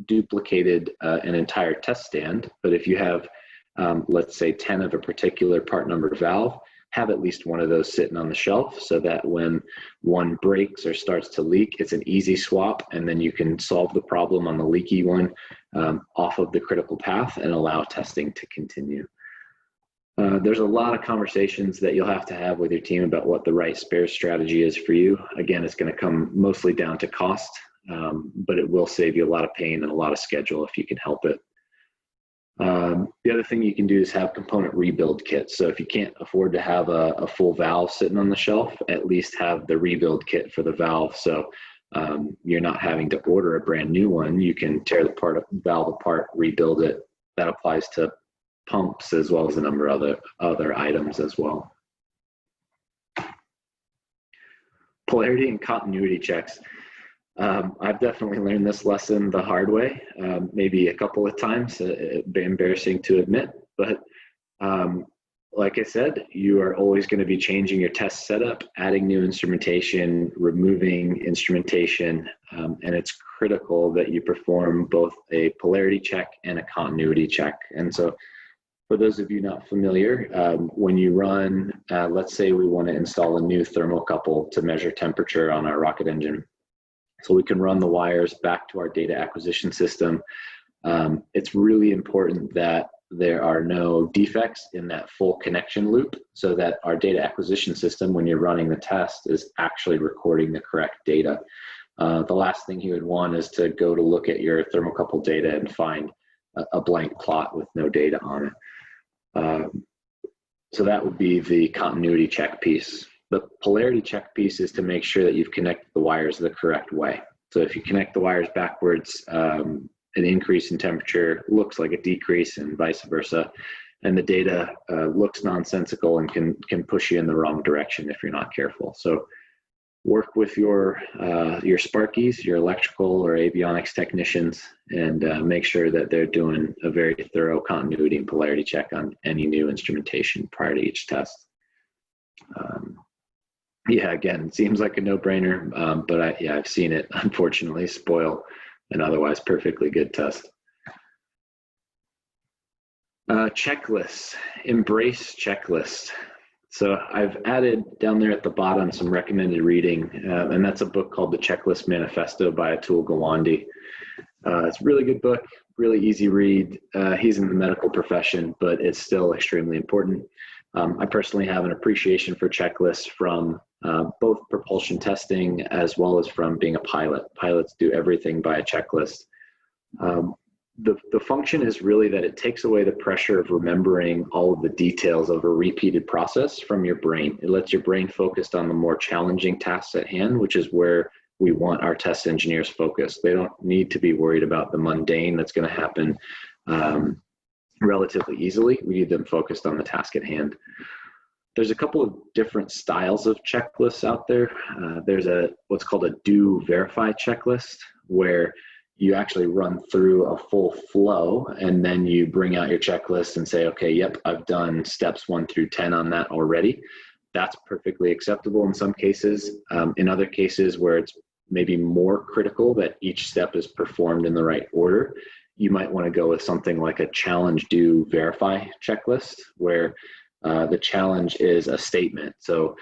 duplicated an entire test stand, but if you have, let's say 10 of a particular part number valve, have at least one of those sitting on the shelf so that when one breaks or starts to leak, it's an easy swap, and then you can solve the problem on the leaky one off of the critical path and allow testing to continue. There's a lot of conversations that you'll have to have with your team about what the right spare strategy is for you. Again, it's going to come mostly down to cost, but it will save you a lot of pain and a lot of schedule if you can help it. The other thing you can do is have component rebuild kits. So if you can't afford to have a full valve sitting on the shelf, at least have the rebuild kit for the valve. So you're not having to order a brand new one. You can tear the valve apart, rebuild it. That applies to pumps as well as a number of other items as well. Polarity and continuity checks. I've definitely learned this lesson the hard way, maybe a couple of times. It'd be embarrassing to admit, but like I said, you are always going to be changing your test setup, adding new instrumentation, removing instrumentation, and it's critical that you perform both a polarity check and a continuity check. And so for those of you not familiar, when you run, let's say we want to install a new thermocouple to measure temperature on our rocket engine. So we can run the wires back to our data acquisition system. It's really important that there are no defects in that full connection loop so that our data acquisition system, when you're running the test, is actually recording the correct data. The last thing you would want is to go to look at your thermocouple data and find a blank plot with no data on it. So that would be the continuity check piece. The polarity check piece is to make sure that you've connected the wires the correct way. So if you connect the wires backwards, an increase in temperature looks like a decrease and vice versa. And the data looks nonsensical and can push you in the wrong direction if you're not careful. So work with your Sparkies, your electrical or avionics technicians, and make sure that they're doing a very thorough continuity and polarity check on any new instrumentation prior to each test. Yeah, again, it seems like a no-brainer, but I've seen it, unfortunately, spoil an otherwise perfectly good test. Checklists, embrace checklists. So I've added down there at the bottom some recommended reading, and that's a book called The Checklist Manifesto by Atul Gawande. It's a really good book, really easy read. He's in the medical profession, but it's still extremely important. I personally have an appreciation for checklists from both propulsion testing as well as from being a pilot. Pilots do everything by a checklist. The function is really that it takes away the pressure of remembering all of the details of a repeated process from your brain. It lets your brain focus on the more challenging tasks at hand, which is where we want our test engineers focused. They don't need to be worried about the mundane that's going to happen relatively easily. We need them focused on the task at hand. There's a couple of different styles of checklists out there. There's what's called a do verify checklist, where you actually run through a full flow and then you bring out your checklist and say, okay, yep, I've done steps 1 through 10 on that already. That's perfectly acceptable in some cases. In other cases where it's maybe more critical that each step is performed in the right order, you might want to go with something like a challenge do verify checklist, where the challenge is a statement. So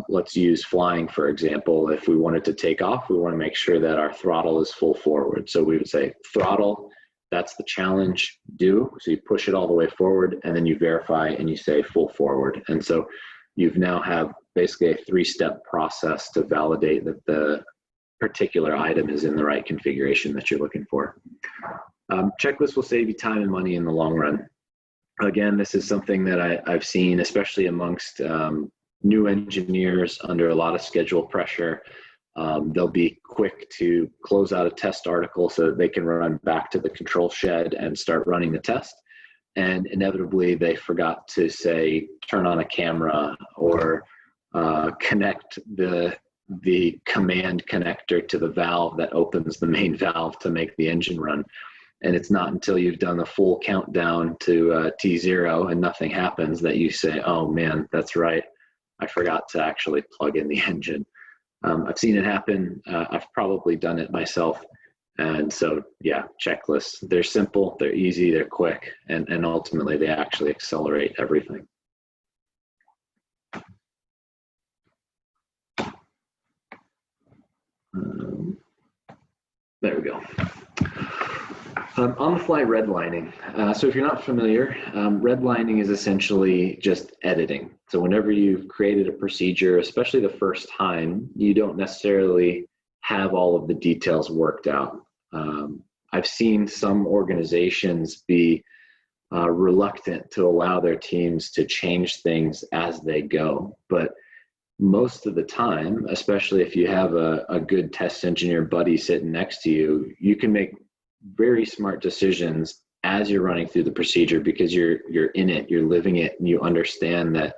let's use flying, for example. If we wanted to take off, we want to make sure that our throttle is full forward. So we would say throttle, that's the challenge, do. So you push it all the way forward, and then you verify and you say full forward. And so you've now have basically a 3-step process to validate that the particular item is in the right configuration that you're looking for. Checklists will save you time and money in the long run. Again, this is something that I've seen, especially amongst new engineers under a lot of schedule pressure. They'll be quick to close out a test article so that they can run back to the control shed and start running the test. And inevitably they forgot to say, turn on a camera or connect the command connector to the valve that opens the main valve to make the engine run. And it's not until you've done the full countdown to T0 and nothing happens that you say, oh man, that's right, I forgot to actually plug in the engine. I've seen it happen. I've probably done it myself. And so, yeah, checklists, they're simple, they're easy, they're quick, and ultimately they actually accelerate everything. There we go. On-the-fly redlining. So if you're not familiar, redlining is essentially just editing. So whenever you've created a procedure, especially the first time, you don't necessarily have all of the details worked out. I've seen some organizations be reluctant to allow their teams to change things as they go. But most of the time, especially if you have a good test engineer buddy sitting next to you, you can make very smart decisions as you're running through the procedure because you're in it, you're living it, and you understand that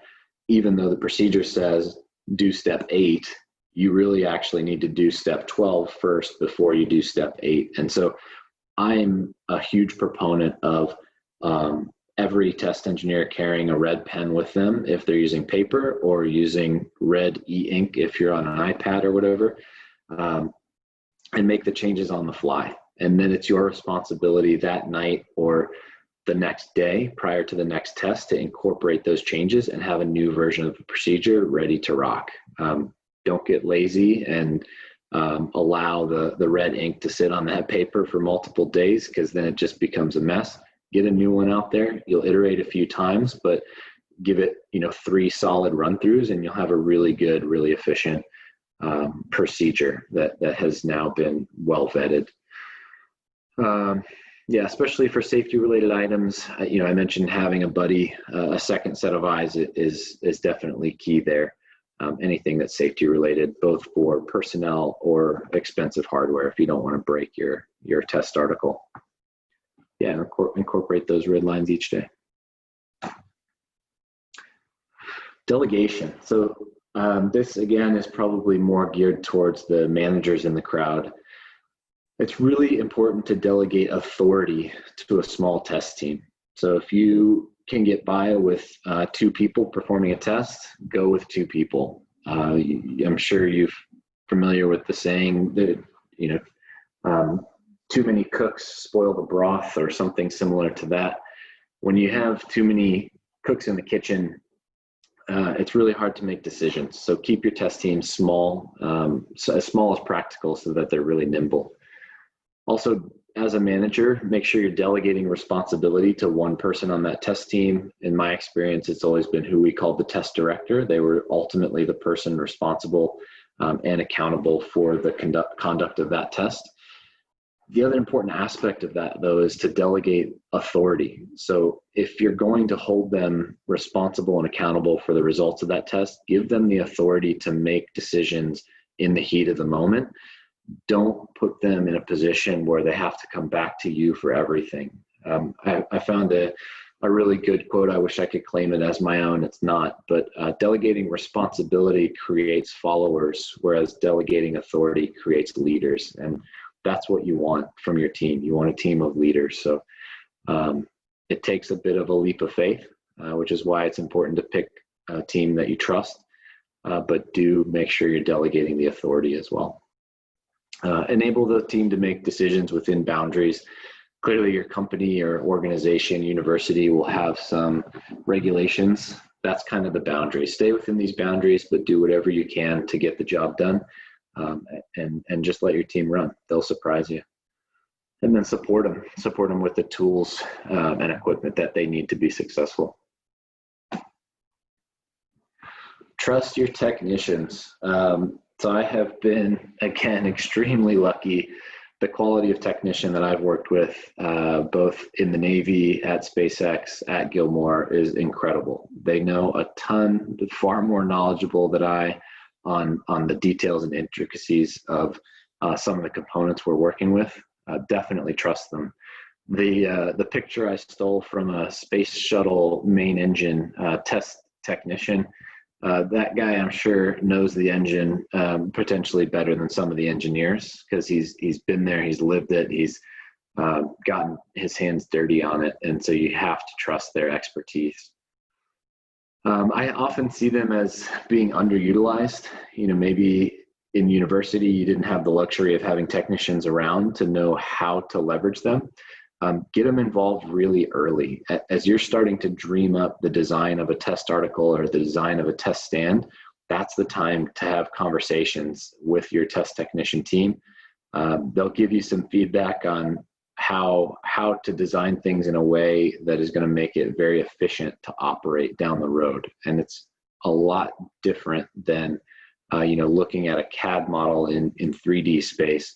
even though the procedure says do step 8, you really actually need to do step 12 first before you do step 8. And so I'm a huge proponent of every test engineer carrying a red pen with them if they're using paper, or using red e-ink if you're on an iPad or whatever, and make the changes on the fly. And then it's your responsibility that night or the next day prior to the next test to incorporate those changes and have a new version of the procedure ready to rock. Don't get lazy and allow the red ink to sit on that paper for multiple days, because then it just becomes a mess. Get a new one out there. You'll iterate a few times, but give it 3 solid run-throughs and you'll have a really good, really efficient procedure that has now been well vetted. Yeah, especially for safety related items, I mentioned having a buddy, a second set of eyes is definitely key there. Anything that's safety related, both for personnel or expensive hardware, if you don't want to break your test article. Yeah, incorporate those red lines each day. Delegation. So this again is probably more geared towards the managers in the crowd. It's really important to delegate authority to a small test team. So if you can get by with 2 people performing a test, go with 2 people. I'm sure you're familiar with the saying that, too many cooks spoil the broth, or something similar to that. When you have too many cooks in the kitchen, it's really hard to make decisions. So keep your test team small, so as small as practical, so that they're really nimble. Also, as a manager, make sure you're delegating responsibility to one person on that test team. In my experience, it's always been who we called the test director. They were ultimately the person responsible and accountable for the conduct of that test. The other important aspect of that, though, is to delegate authority. So if you're going to hold them responsible and accountable for the results of that test, give them the authority to make decisions in the heat of the moment. Don't put them in a position where they have to come back to you for everything. I found a really good quote. I wish I could claim it as my own. It's not, but delegating responsibility creates followers, whereas delegating authority creates leaders. And that's what you want from your team. You want a team of leaders. So it takes a bit of a leap of faith, which is why it's important to pick a team that you trust, but do make sure you're delegating the authority as well. Enable the team to make decisions within boundaries. Clearly your company or organization, university will have some regulations. That's kind of the boundary. Stay within these boundaries, but do whatever you can to get the job done, and just let your team run. They'll surprise you. And then support them with the tools and equipment that they need to be successful. Trust your technicians. So I have been, again, extremely lucky. The quality of technician that I've worked with, both in the Navy, at SpaceX, at Gilmore, is incredible. They know a ton, far more knowledgeable than I, on the details and intricacies of some of the components we're working with, definitely trust them. The picture I stole from a space shuttle main engine test technician, that guy I'm sure knows the engine potentially better than some of the engineers, because he's been there, he's lived it, he's gotten his hands dirty on it, and so you have to trust their expertise. I often see them as being underutilized. Maybe in university you didn't have the luxury of having technicians around to know how to leverage them. Get them involved really early. As you're starting to dream up the design of a test article or the design of a test stand, that's the time to have conversations with your test technician team. They'll give you some feedback on how to design things in a way that is going to make it very efficient to operate down the road. And it's a lot different than looking at a CAD model in 3D space,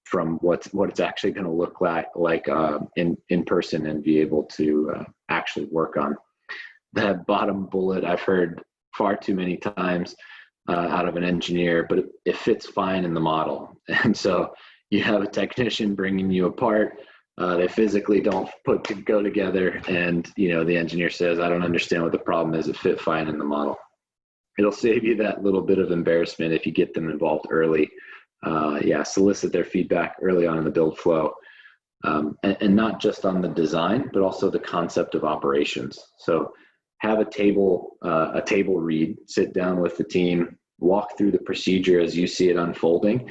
from what it's actually going to look like in person and be able to actually work on. That bottom bullet I've heard far too many times out of an engineer, but it fits fine in the model. And so you have a technician bringing you apart, they physically don't go together, and the engineer says, I don't understand what the problem is, it fit fine in the model. It'll save you that little bit of embarrassment if you get them involved early. Solicit their feedback early on in the build flow, and not just on the design, but also the concept of operations. So have a table read, sit down with the team, walk through the procedure as you see it unfolding,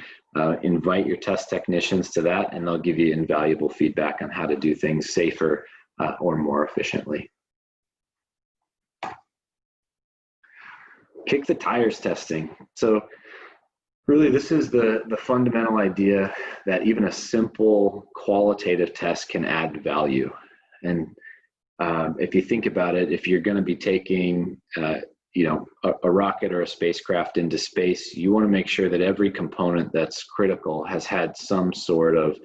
invite your test technicians to that, and they'll give you invaluable feedback on how to do things safer or more efficiently. Kick the tires testing. So really, this is the fundamental idea that even a simple qualitative test can add value. And if you think about it, if you're going to be taking a rocket or a spacecraft into space, you want to make sure that every component that's critical has had some sort of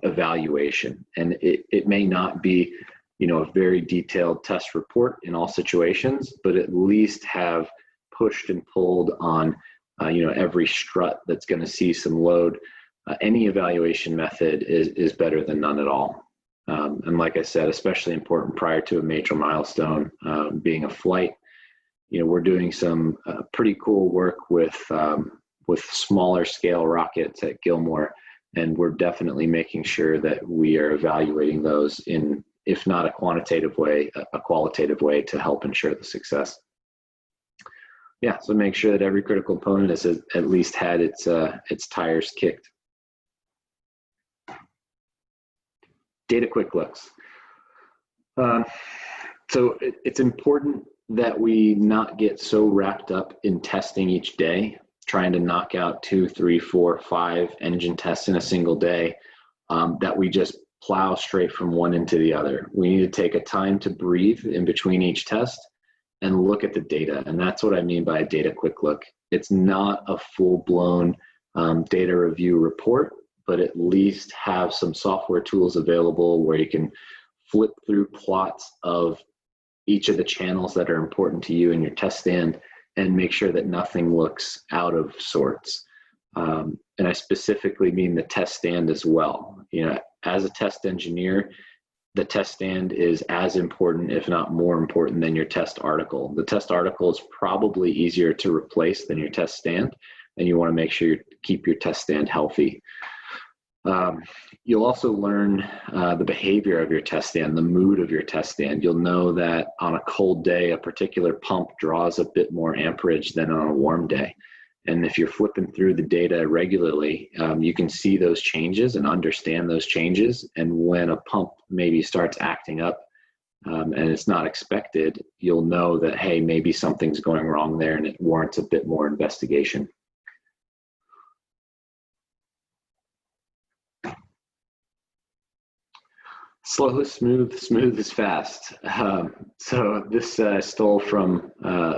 evaluation. And it may not be a very detailed test report in all situations, but at least have pushed and pulled on every strut that's going to see some load. Any evaluation method is better than none at all. And like I said, especially important prior to a major milestone, being a flight. We're doing some pretty cool work with smaller scale rockets at Gilmore, and we're definitely making sure that we are evaluating those in, if not a quantitative way, a qualitative way to help ensure the success. Yeah, so make sure that every critical component has at least had its tires kicked. Data quick looks. So it's important that we not get so wrapped up in testing each day, trying to knock out 2, 3, 4, 5 engine tests in a single day, that we just plow straight from one into the other. We need to take a time to breathe in between each test and look at the data. And that's what I mean by a data quick look. It's not a full-blown data review report, but at least have some software tools available where you can flip through plots of each of the channels that are important to you in your test stand and make sure that nothing looks out of sorts. And I specifically mean the test stand as well. As a test engineer, the test stand is as important, if not more important, than your test article. The test article is probably easier to replace than your test stand, and you want to make sure you keep your test stand healthy. You'll also learn the behavior of your test stand, the mood of your test stand. You'll know that on a cold day, a particular pump draws a bit more amperage than on a warm day. And if you're flipping through the data regularly, you can see those changes and understand those changes. And when a pump maybe starts acting up and it's not expected, you'll know that, hey, maybe something's going wrong there and it warrants a bit more investigation. Slow is smooth, smooth is fast. So this I stole from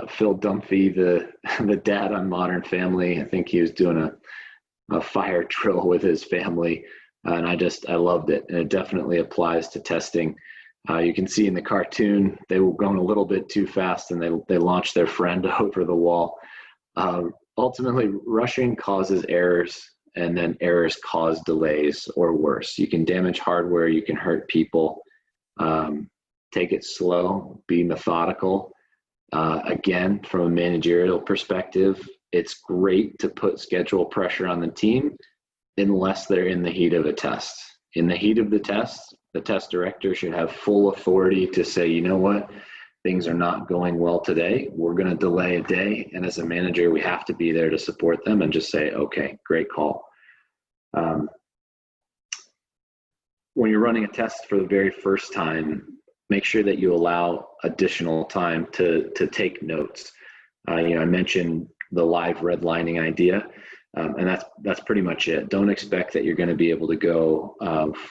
Phil Dunphy, the dad on Modern Family. I think he was doing a fire drill with his family, and I loved it. And it definitely applies to testing. You can see in the cartoon, they were going a little bit too fast and they launched their friend over the wall. Ultimately, rushing causes errors, and then errors cause delays or worse. You can damage hardware, you can hurt people. Take it slow, be methodical. Again, from a managerial perspective, it's great to put schedule pressure on the team unless they're in the heat of a test. In the heat of the test director should have full authority to say, you know what, things are not going well today. We're going to delay a day. And as a manager, we have to be there to support them and just say, okay, great call. When you're running a test for the very first time, make sure that you allow additional time to take notes. I mentioned the live redlining idea, and that's pretty much it. Don't expect that you're going to be able to go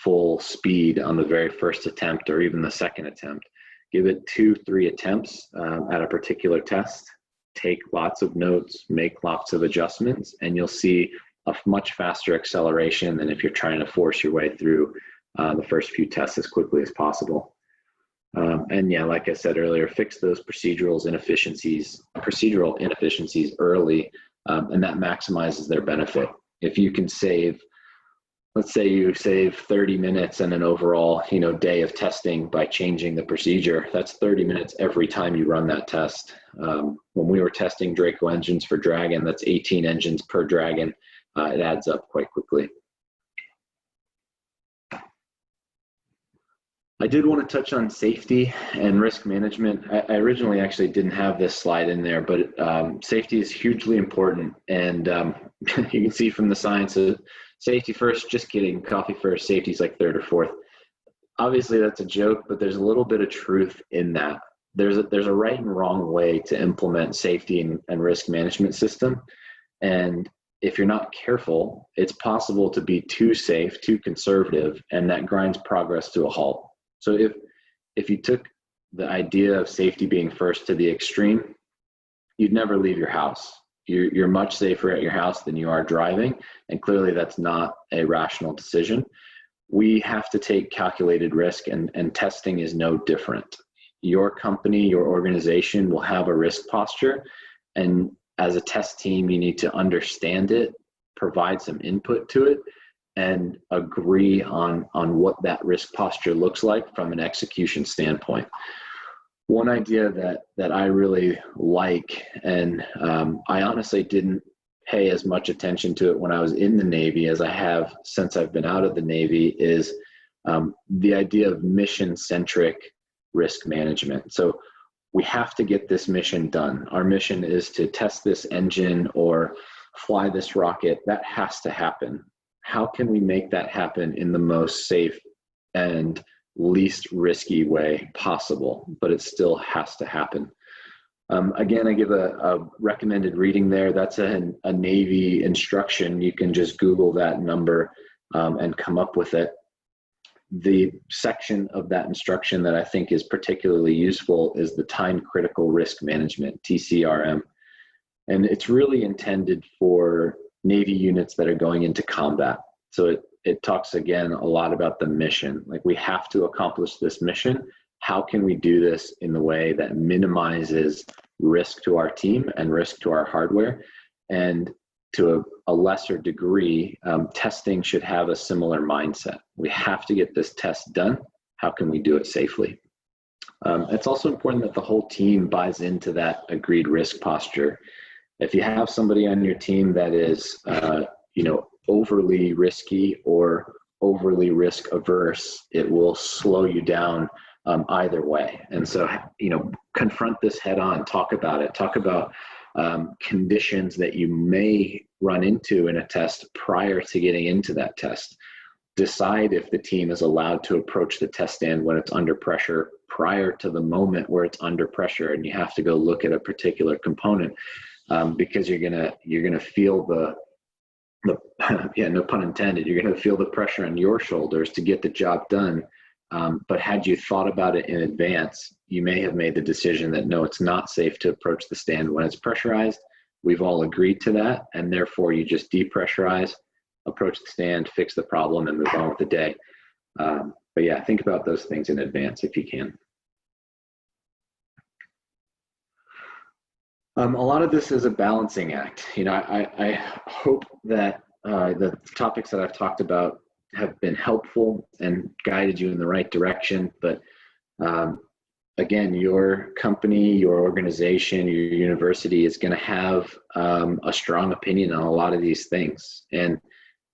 full speed on the very first attempt or even the second attempt. Give it 2-3 attempts at a particular test. Take lots of notes, make lots of adjustments, and you'll see a much faster acceleration than if you're trying to force your way through the first few tests as quickly as possible. And yeah, like I said earlier, fix those procedural inefficiencies early, and that maximizes their benefit. If you can save, let's say you save 30 minutes and an overall, day of testing by changing the procedure, that's 30 minutes every time you run that test. When we were testing Draco engines for Dragon, that's 18 engines per Dragon. It adds up quite quickly. I did want to touch on safety and risk management. I originally actually didn't have this slide in there, but safety is hugely important. And you can see from the science of safety first, just kidding, coffee first, safety is like third or fourth. Obviously that's a joke, but there's a little bit of truth in that. There's a right and wrong way to implement safety and risk management system. And if you're not careful, it's possible to be too safe, too conservative, and that grinds progress to a halt. So if you took the idea of safety being first to the extreme, you'd never leave your house. You're much safer at your house than you are driving, and clearly that's not a rational decision. We have to take calculated risk, and testing is no different. Your company, your organization will have a risk posture, and as a test team, you need to understand it, provide some input to it, and agree on what that risk posture looks like from an execution standpoint. One idea that I really like, and I honestly didn't pay as much attention to it when I was in the Navy as I have since I've been out of the Navy, is the idea of mission-centric risk management. So we have to get this mission done. Our mission is to test this engine or fly this rocket. That has to happen. How can we make that happen in the most safe and least risky way possible? But it still has to happen. Again, I give a recommended reading there. That's a Navy instruction. You can just Google that number and come up with it. The section of that instruction that I think is particularly useful is the time critical risk management, TCRM. And it's really intended for Navy units that are going into combat. So it talks again a lot about the mission. Like, we have to accomplish this mission. How can we do this in the way that minimizes risk to our team and risk to our hardware? And to a lesser degree, testing should have a similar mindset. We have to get this test done. How can we do it safely? It's also important that the whole team buys into that agreed risk posture. If you have somebody on your team that is, overly risky or overly risk averse, it will slow you down either way. And so, confront this head on, talk about it, talk about conditions that you may run into in a test prior to getting into that test. Decide if the team is allowed to approach the test stand when it's under pressure prior to the moment where it's under pressure and you have to go look at a particular component, because you're gonna feel the yeah, no pun intended, you're gonna feel the pressure on your shoulders to get the job done. But had you thought about it in advance, you may have made the decision that no, it's not safe to approach the stand when it's pressurized. We've all agreed to that, and therefore you just depressurize, approach the stand, fix the problem, and move on with the day. But yeah, think about those things in advance if you can. A lot of this is a balancing act. I hope that the topics that I've talked about have been helpful and guided you in the right direction. But again, your company, your organization, your university is going to have a strong opinion on a lot of these things. And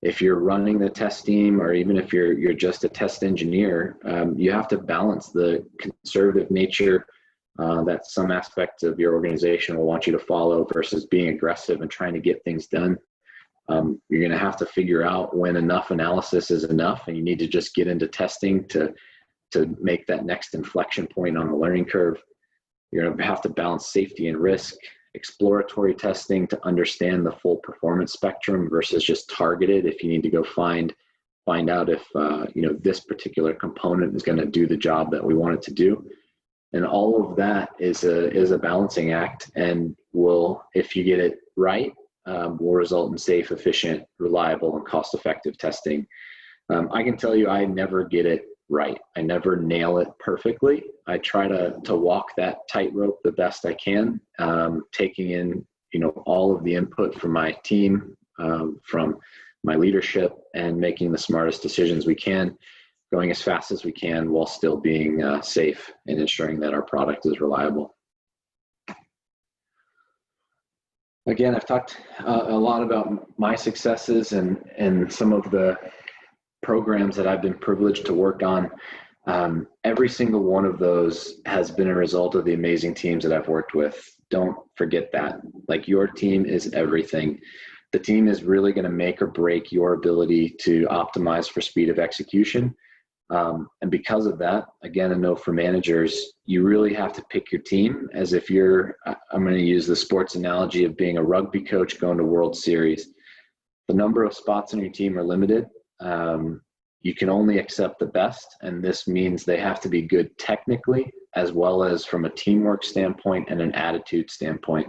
if you're running the test team, or even if you're just a test engineer, you have to balance the conservative nature that some aspects of your organization will want you to follow versus being aggressive and trying to get things done. You're going to have to figure out when enough analysis is enough, and you need to just get into testing to make that next inflection point on the learning curve. You're going to have to balance safety and risk, exploratory testing to understand the full performance spectrum versus just targeted if you need to go find out if this particular component is going to do the job that we want it to do. And all of that is a balancing act, and if you get it right, will result in safe, efficient, reliable, and cost-effective testing. I can tell you I never get it right. I never nail it perfectly. I try to walk that tightrope the best I can, taking in all of the input from my team, from my leadership, and making the smartest decisions we can, going as fast as we can while still being safe and ensuring that our product is reliable. Again, I've talked a lot about my successes and some of the programs that I've been privileged to work on. Every single one of those has been a result of the amazing teams that I've worked with. Don't forget that. Like, your team is everything. The team is really going to make or break your ability to optimize for speed of execution. And because of that, again, a note for managers, you really have to pick your team as if I'm going to use the sports analogy of being a rugby coach going to World Series. The number of spots on your team are limited. You can only accept the best, and this means they have to be good technically as well as from a teamwork standpoint and an attitude standpoint.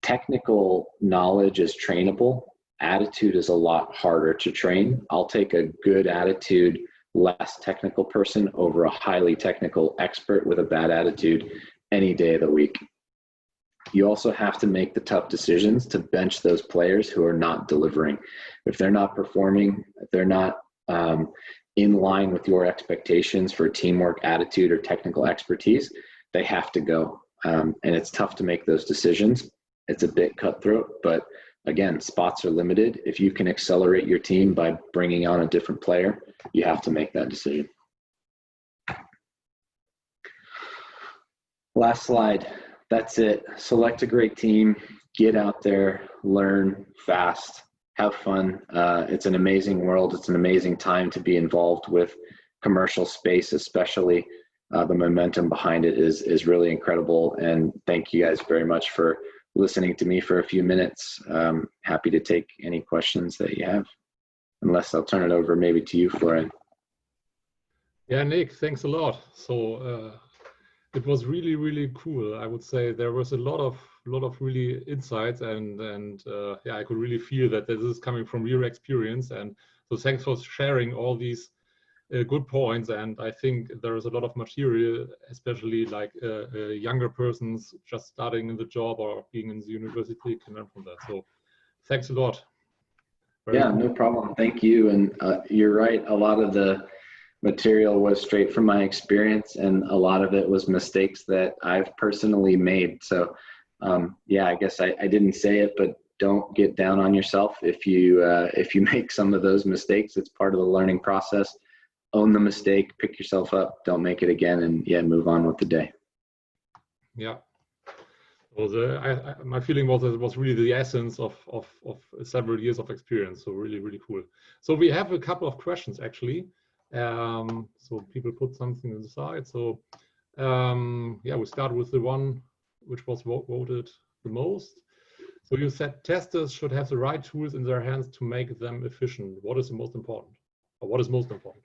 Technical knowledge is trainable. Attitude is a lot harder to train. I'll take a good attitude, less technical person over a highly technical expert with a bad attitude any day of the week. You also have to make the tough decisions to bench those players who are not delivering. If they're not performing, if they're not in line with your expectations for teamwork, attitude, or technical expertise, they have to go. And it's tough to make those decisions. It's a bit cutthroat, but again, spots are limited. If you can accelerate your team by bringing on a different player, you have to make that decision. Last slide. That's it. Select a great team, get out there, learn fast, have fun. It's an amazing world. It's an amazing time to be involved with commercial space, especially. The momentum behind it is really incredible. And thank you guys very much for listening to me for a few minutes. Happy to take any questions that you have, unless I'll turn it over maybe to you, Florian. Yeah, Nick, thanks a lot. So it was really, really cool. I would say there was a lot of really insights, and yeah, I could really feel that this is coming from your experience. And so thanks for sharing all these good points. And I think there is a lot of material, especially like younger persons just starting in the job or being in the university can learn from that. So thanks a lot. Very cool. No problem. Thank you. And you're right. A lot of the material was straight from my experience, and a lot of it was mistakes that I've personally made. So yeah, I guess I didn't say it, but don't get down on yourself if you make some of those mistakes. It's part of the learning process. Own the mistake, pick yourself up, don't make it again, and yeah, move on with the day. Yeah. Well, my feeling was that it was really the essence of several years of experience. So really, really cool. So we have a couple of questions actually. So people put something inside. So yeah, we start with the one which was voted the most. So you said testers should have the right tools in their hands to make them efficient. What is the most important, or what is most important?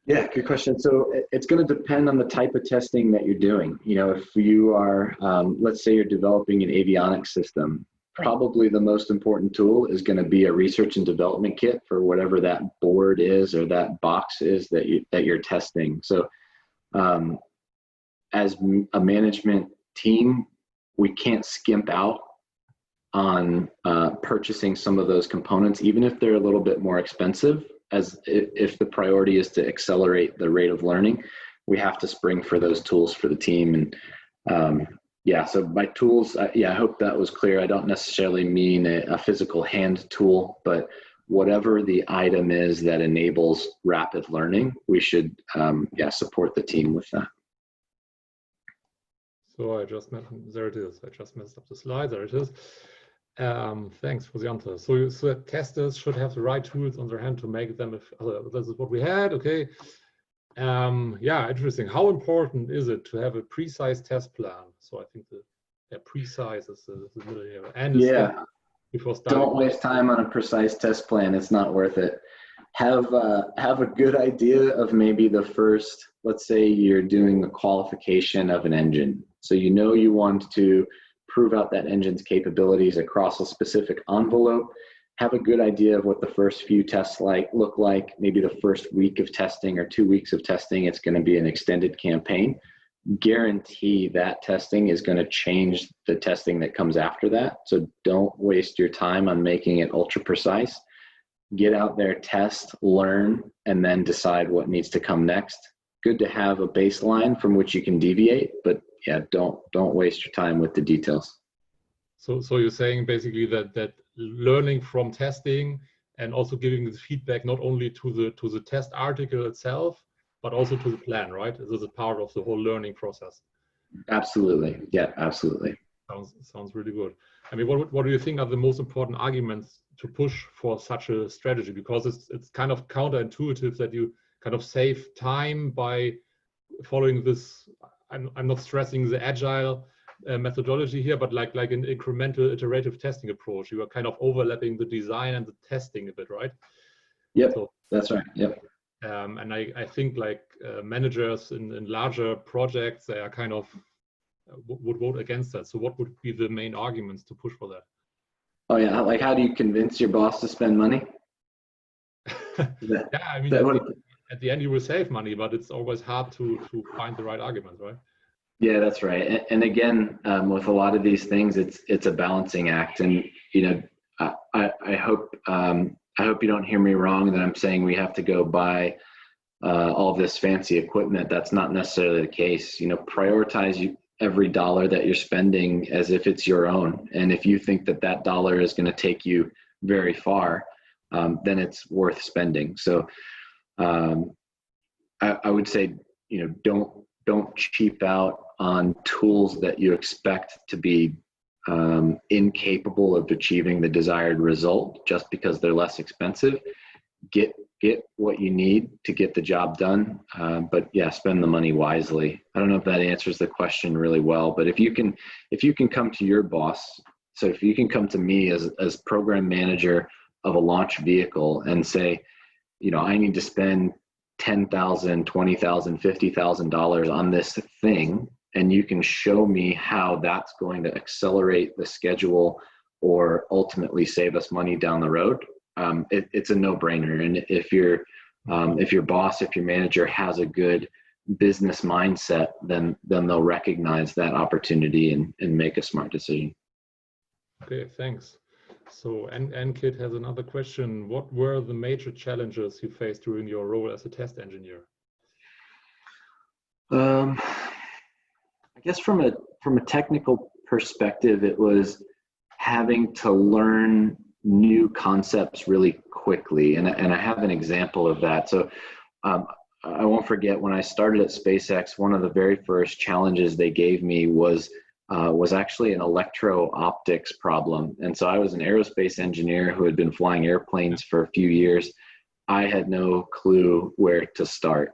Yeah, good question. So it's going to depend on the type of testing that you're doing. If you are, let's say you're developing an avionics system, probably the most important tool is going to be a research and development kit for whatever that board is or that box is that you're testing. So as a management team, we can't skimp out on purchasing some of those components, even if they're a little bit more expensive, as if the priority is to accelerate the rate of learning. We have to spring for those tools for the team. And yeah, so by tools, yeah, I hope that was clear. I don't necessarily mean a physical hand tool, but whatever the item is that enables rapid learning, we should yeah, support the team with that. So I just there it is. I just messed up the slide. There it is. Thanks for the answer. So testers should have the right tools on their hand to make them. If this is what we had, okay. Yeah, interesting. How important is it to have a precise test plan? So I think the precise is the middle here. And yeah, before starting. Don't waste time on a precise test plan. It's not worth it. Have a good idea of maybe the first, let's say you're doing the qualification of an engine. So you know you want to prove out that engine's capabilities across a specific envelope. Have a good idea of what the first few tests look like. Maybe the first week of testing or 2 weeks of testing, it's going to be an extended campaign. Guarantee that testing is going to change the testing that comes after that. So don't waste your time on making it ultra precise. Get out there, test, learn, and then decide what needs to come next. Good to have a baseline from which you can deviate, but yeah, don't waste your time with the details. So you're saying basically that learning from testing and also giving the feedback not only to the test article itself, but also to the plan, right? This is a part of the whole learning process. Absolutely. Yeah, absolutely. Sounds really good. I mean, what do you think are the most important arguments to push for such a strategy? Because it's kind of counterintuitive that you kind of save time by following this. I'm not stressing the agile methodology here, but like an incremental iterative testing approach. You are kind of overlapping the design and the testing a bit, right? Yep, so, that's right. Yep. And I think like managers in larger projects, they are kind of would vote against that. So what would be the main arguments to push for that? Oh yeah, like how do you convince your boss to spend money? Yeah, I mean, at the end you will save money, but it's always hard to find the right arguments, right? Yeah, that's right. And again, with a lot of these things, it's a balancing act. And you know, I hope you don't hear me wrong that I'm saying we have to go buy all this fancy equipment. That's not necessarily the case. You know, prioritize every dollar that you're spending as if it's your own. And if you think that dollar is going to take you very far, then it's worth spending. So I would say, you know, don't cheap out on tools that you expect to be incapable of achieving the desired result just because they're less expensive. Get what you need to get the job done, but yeah, spend the money wisely. I don't know if that answers the question really well, but if you can come to your boss, so if you can come to me as program manager of a launch vehicle and say, you know, I need to spend $10,000, $20,000, $50,000 on this thing, and you can show me how that's going to accelerate the schedule or ultimately save us money down the road, it's a no-brainer. And if your boss, if your manager has a good business mindset, then they'll recognize that opportunity and make a smart decision. Okay, thanks. So, and Kit has another question. What were the major challenges you faced during your role as a test engineer? I guess from a technical perspective, it was having to learn new concepts really quickly. And I have an example of that. So I won't forget when I started at SpaceX, one of the very first challenges they gave me was actually an electro-optics problem. And so I was an aerospace engineer who had been flying airplanes for a few years. I had no clue where to start.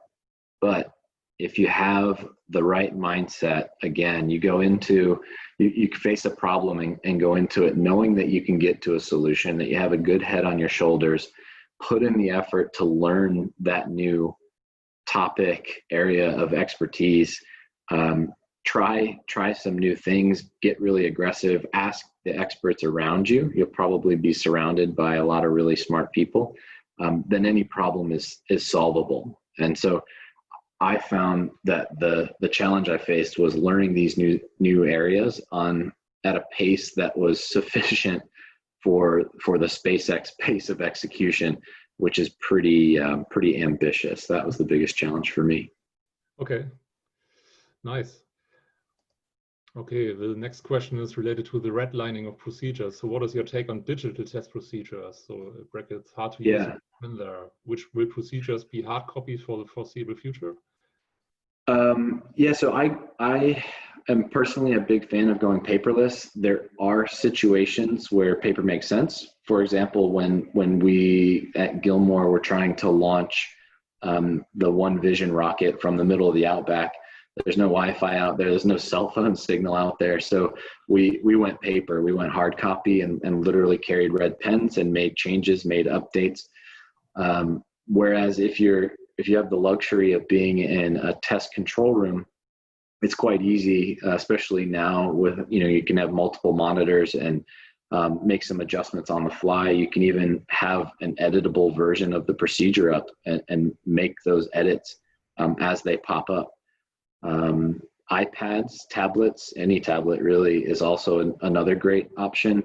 But if you have the right mindset, again, you go into, you face a problem and go into it knowing that you can get to a solution, that you have a good head on your shoulders, put in the effort to learn that new topic area of expertise, try some new things, get really aggressive, ask the experts around you. You'll probably be surrounded by a lot of really smart people. Then any problem is solvable. And so I found that the challenge I faced was learning these new areas at a pace that was sufficient for the SpaceX pace of execution, which is pretty ambitious. That was the biggest challenge for me. Okay, nice. Okay, the next question is related to the redlining of procedures. So what is your take on digital test procedures? So brackets, hard to use in there. Which will procedures be hard copies for the foreseeable future? Yeah, so I am personally a big fan of going paperless. There are situations where paper makes sense. For example, when we at Gilmore were trying to launch the One Vision rocket from the middle of the Outback, there's no Wi-Fi out there. There's no cell phone signal out there. So we went paper. We went hard copy and literally carried red pens and made changes, made updates. Whereas if you have the luxury of being in a test control room, it's quite easy, especially now with, you can have multiple monitors and make some adjustments on the fly. You can even have an editable version of the procedure up and make those edits as they pop up. iPads, tablets, any tablet really is also another great option.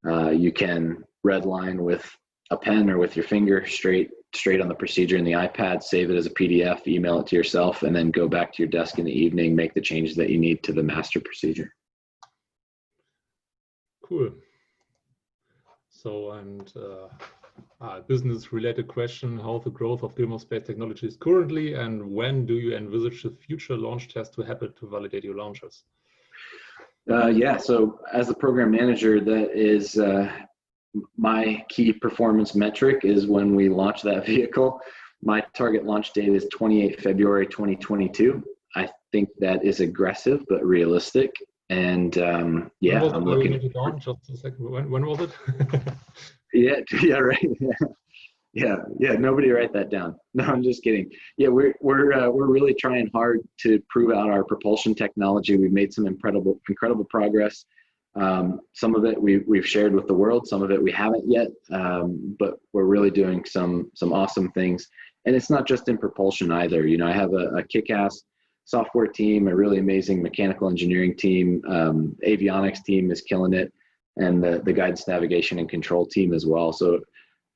You can redline with a pen or with your finger straight on the procedure in the iPad, save it as a PDF, email it to yourself, and then go back to your desk in the evening, make the changes that you need to the master procedure. Cool. So, and business-related question, how the growth of Gilmore Space Technology is currently, and when do you envisage the future launch test to happen to validate your launches? Yeah, so as a program manager, that is my key performance metric is when we launch that vehicle. My target launch date is 28 February 2022. I think that is aggressive but realistic. And yeah, I'm looking. Just a second. When was it? Yeah, right. Yeah. Nobody write that down. No, I'm just kidding. Yeah, we're really trying hard to prove out our propulsion technology. We've made some incredible progress. Some of it we've shared with the world. Some of it we haven't yet. But we're really doing some awesome things. And it's not just in propulsion either. I have a kick-ass software team, a really amazing mechanical engineering team. Avionics team is killing it, and the guidance, navigation, and control team as well. So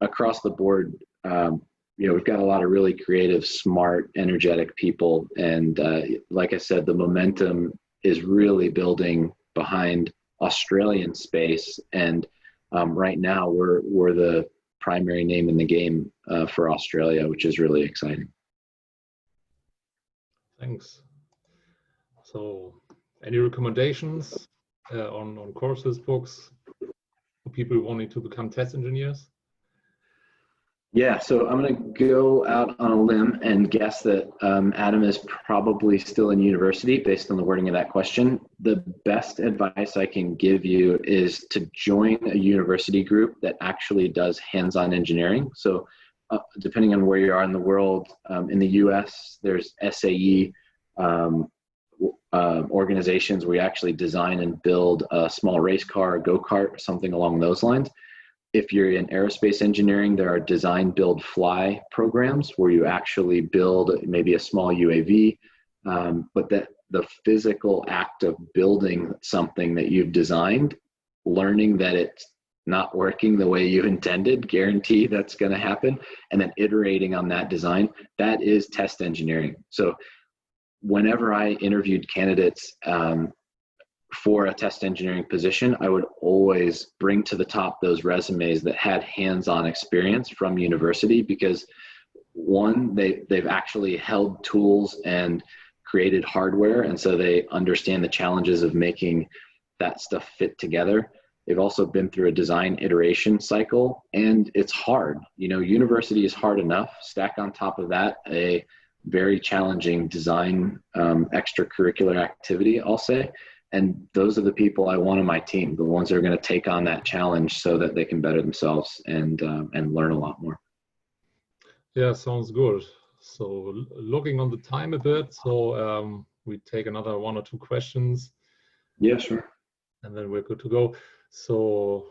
across the board, we've got a lot of really creative, smart, energetic people. And like I said, the momentum is really building behind Australian space. And right now we're the primary name in the game for Australia, which is really exciting. Thanks. So any recommendations on courses, books for people wanting to become test engineers? Yeah, so I'm going to go out on a limb and guess that Adam is probably still in university based on the wording of that question. The best advice I can give you is to join a university group that actually does hands-on engineering. So depending on where you are in the world, in the US, there's SAE organizations where you actually design and build a small race car, a go-kart, or something along those lines. If you're in aerospace engineering, there are design, build, fly programs where you actually build maybe a small UAV, but that the physical act of building something that you've designed, learning that it's not working the way you intended, guarantee that's going to happen, and then iterating on that design, that is test engineering. So whenever I interviewed candidates for a test engineering position, I would always bring to the top those resumes that had hands-on experience from university, because one, they've actually held tools and created hardware, and so they understand the challenges of making that stuff fit together. They've also been through a design iteration cycle, and it's hard. University is hard enough. Stack on top of that a very challenging design extracurricular activity, I'll say. And those are the people I want on my team, the ones that are going to take on that challenge so that they can better themselves and learn a lot more. Yeah, sounds good. So looking on the time a bit, so we take another 1 or 2 questions. Yeah, sure. And then we're good to go. So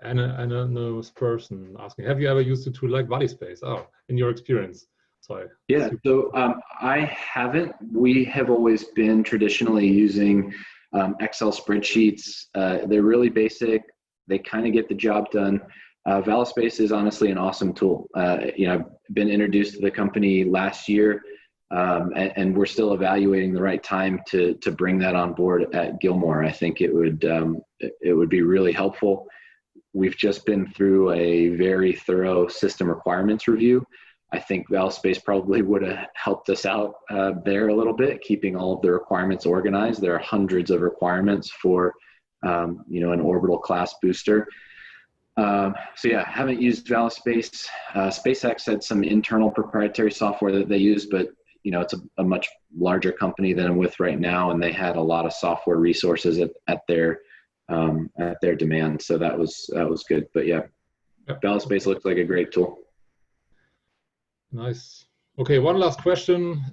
an anonymous person asking, have you ever used a tool like ValiSpace? Oh, in your experience. So yeah, so I haven't. We have always been traditionally using Excel spreadsheets. They're really basic. They kind of get the job done. Valispace is honestly an awesome tool. I've been introduced to the company last year, and we're still evaluating the right time to bring that on board at Gilmore. I think it would be really helpful. We've just been through a very thorough system requirements review. I think Valispace probably would have helped us out there a little bit, keeping all of the requirements organized. There are hundreds of requirements for an orbital class booster. So yeah, haven't used Valispace. SpaceX had some internal proprietary software that they use, but it's a much larger company than I'm with right now, and they had a lot of software resources at their demand. So that was good. But yeah, Valispace looks like a great tool. Nice. Okay, one last question.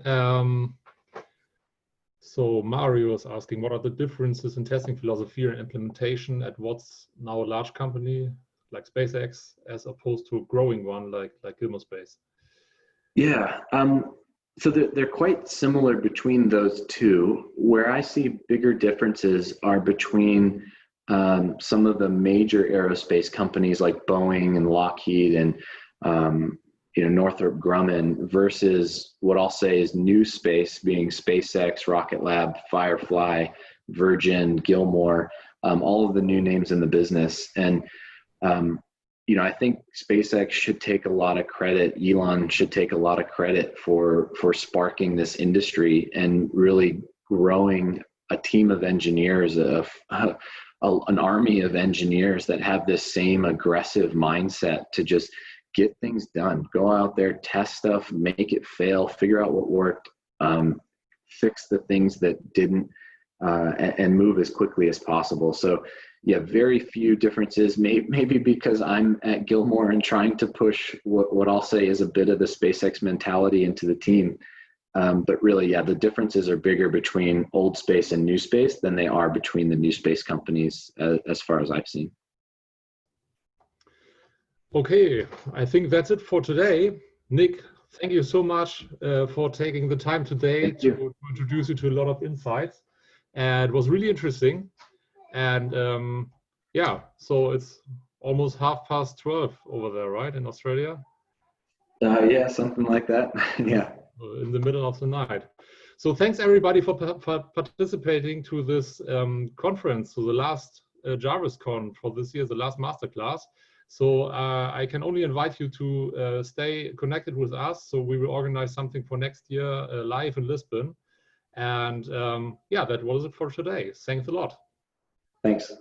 So Mario is asking, what are the differences in testing philosophy and implementation at what's now a large company like SpaceX as opposed to a growing one like Gilmore Space? Yeah, so they're quite similar between those two. Where I see bigger differences are between some of the major aerospace companies like Boeing and Lockheed and Northrop Grumman versus what I'll say is new space, being SpaceX, Rocket Lab, Firefly, Virgin, Gilmore, all of the new names in the business. And I think SpaceX should take a lot of credit. Elon should take a lot of credit for sparking this industry and really growing a team of engineers, an army of engineers that have this same aggressive mindset to just get things done. Go out there, test stuff, make it fail, figure out what worked, fix the things that didn't, and move as quickly as possible. So yeah, very few differences, maybe because I'm at Gilmore and trying to push what I'll say is a bit of the SpaceX mentality into the team. But really, yeah, the differences are bigger between old space and new space than they are between the new space companies, as far as I've seen. Okay, I think that's it for today. Nick, thank you so much for taking the time today to introduce you to a lot of insights. And it was really interesting. And yeah, so it's almost 12:30 over there, right, in Australia? Yeah, something like that. Yeah. In the middle of the night. So thanks everybody for participating to this conference, so the last Jarvis Con for this year, the last masterclass. So I can only invite you to stay connected with us. So we will organize something for next year live in Lisbon. And yeah, that was it for today. Thanks a lot. Thanks.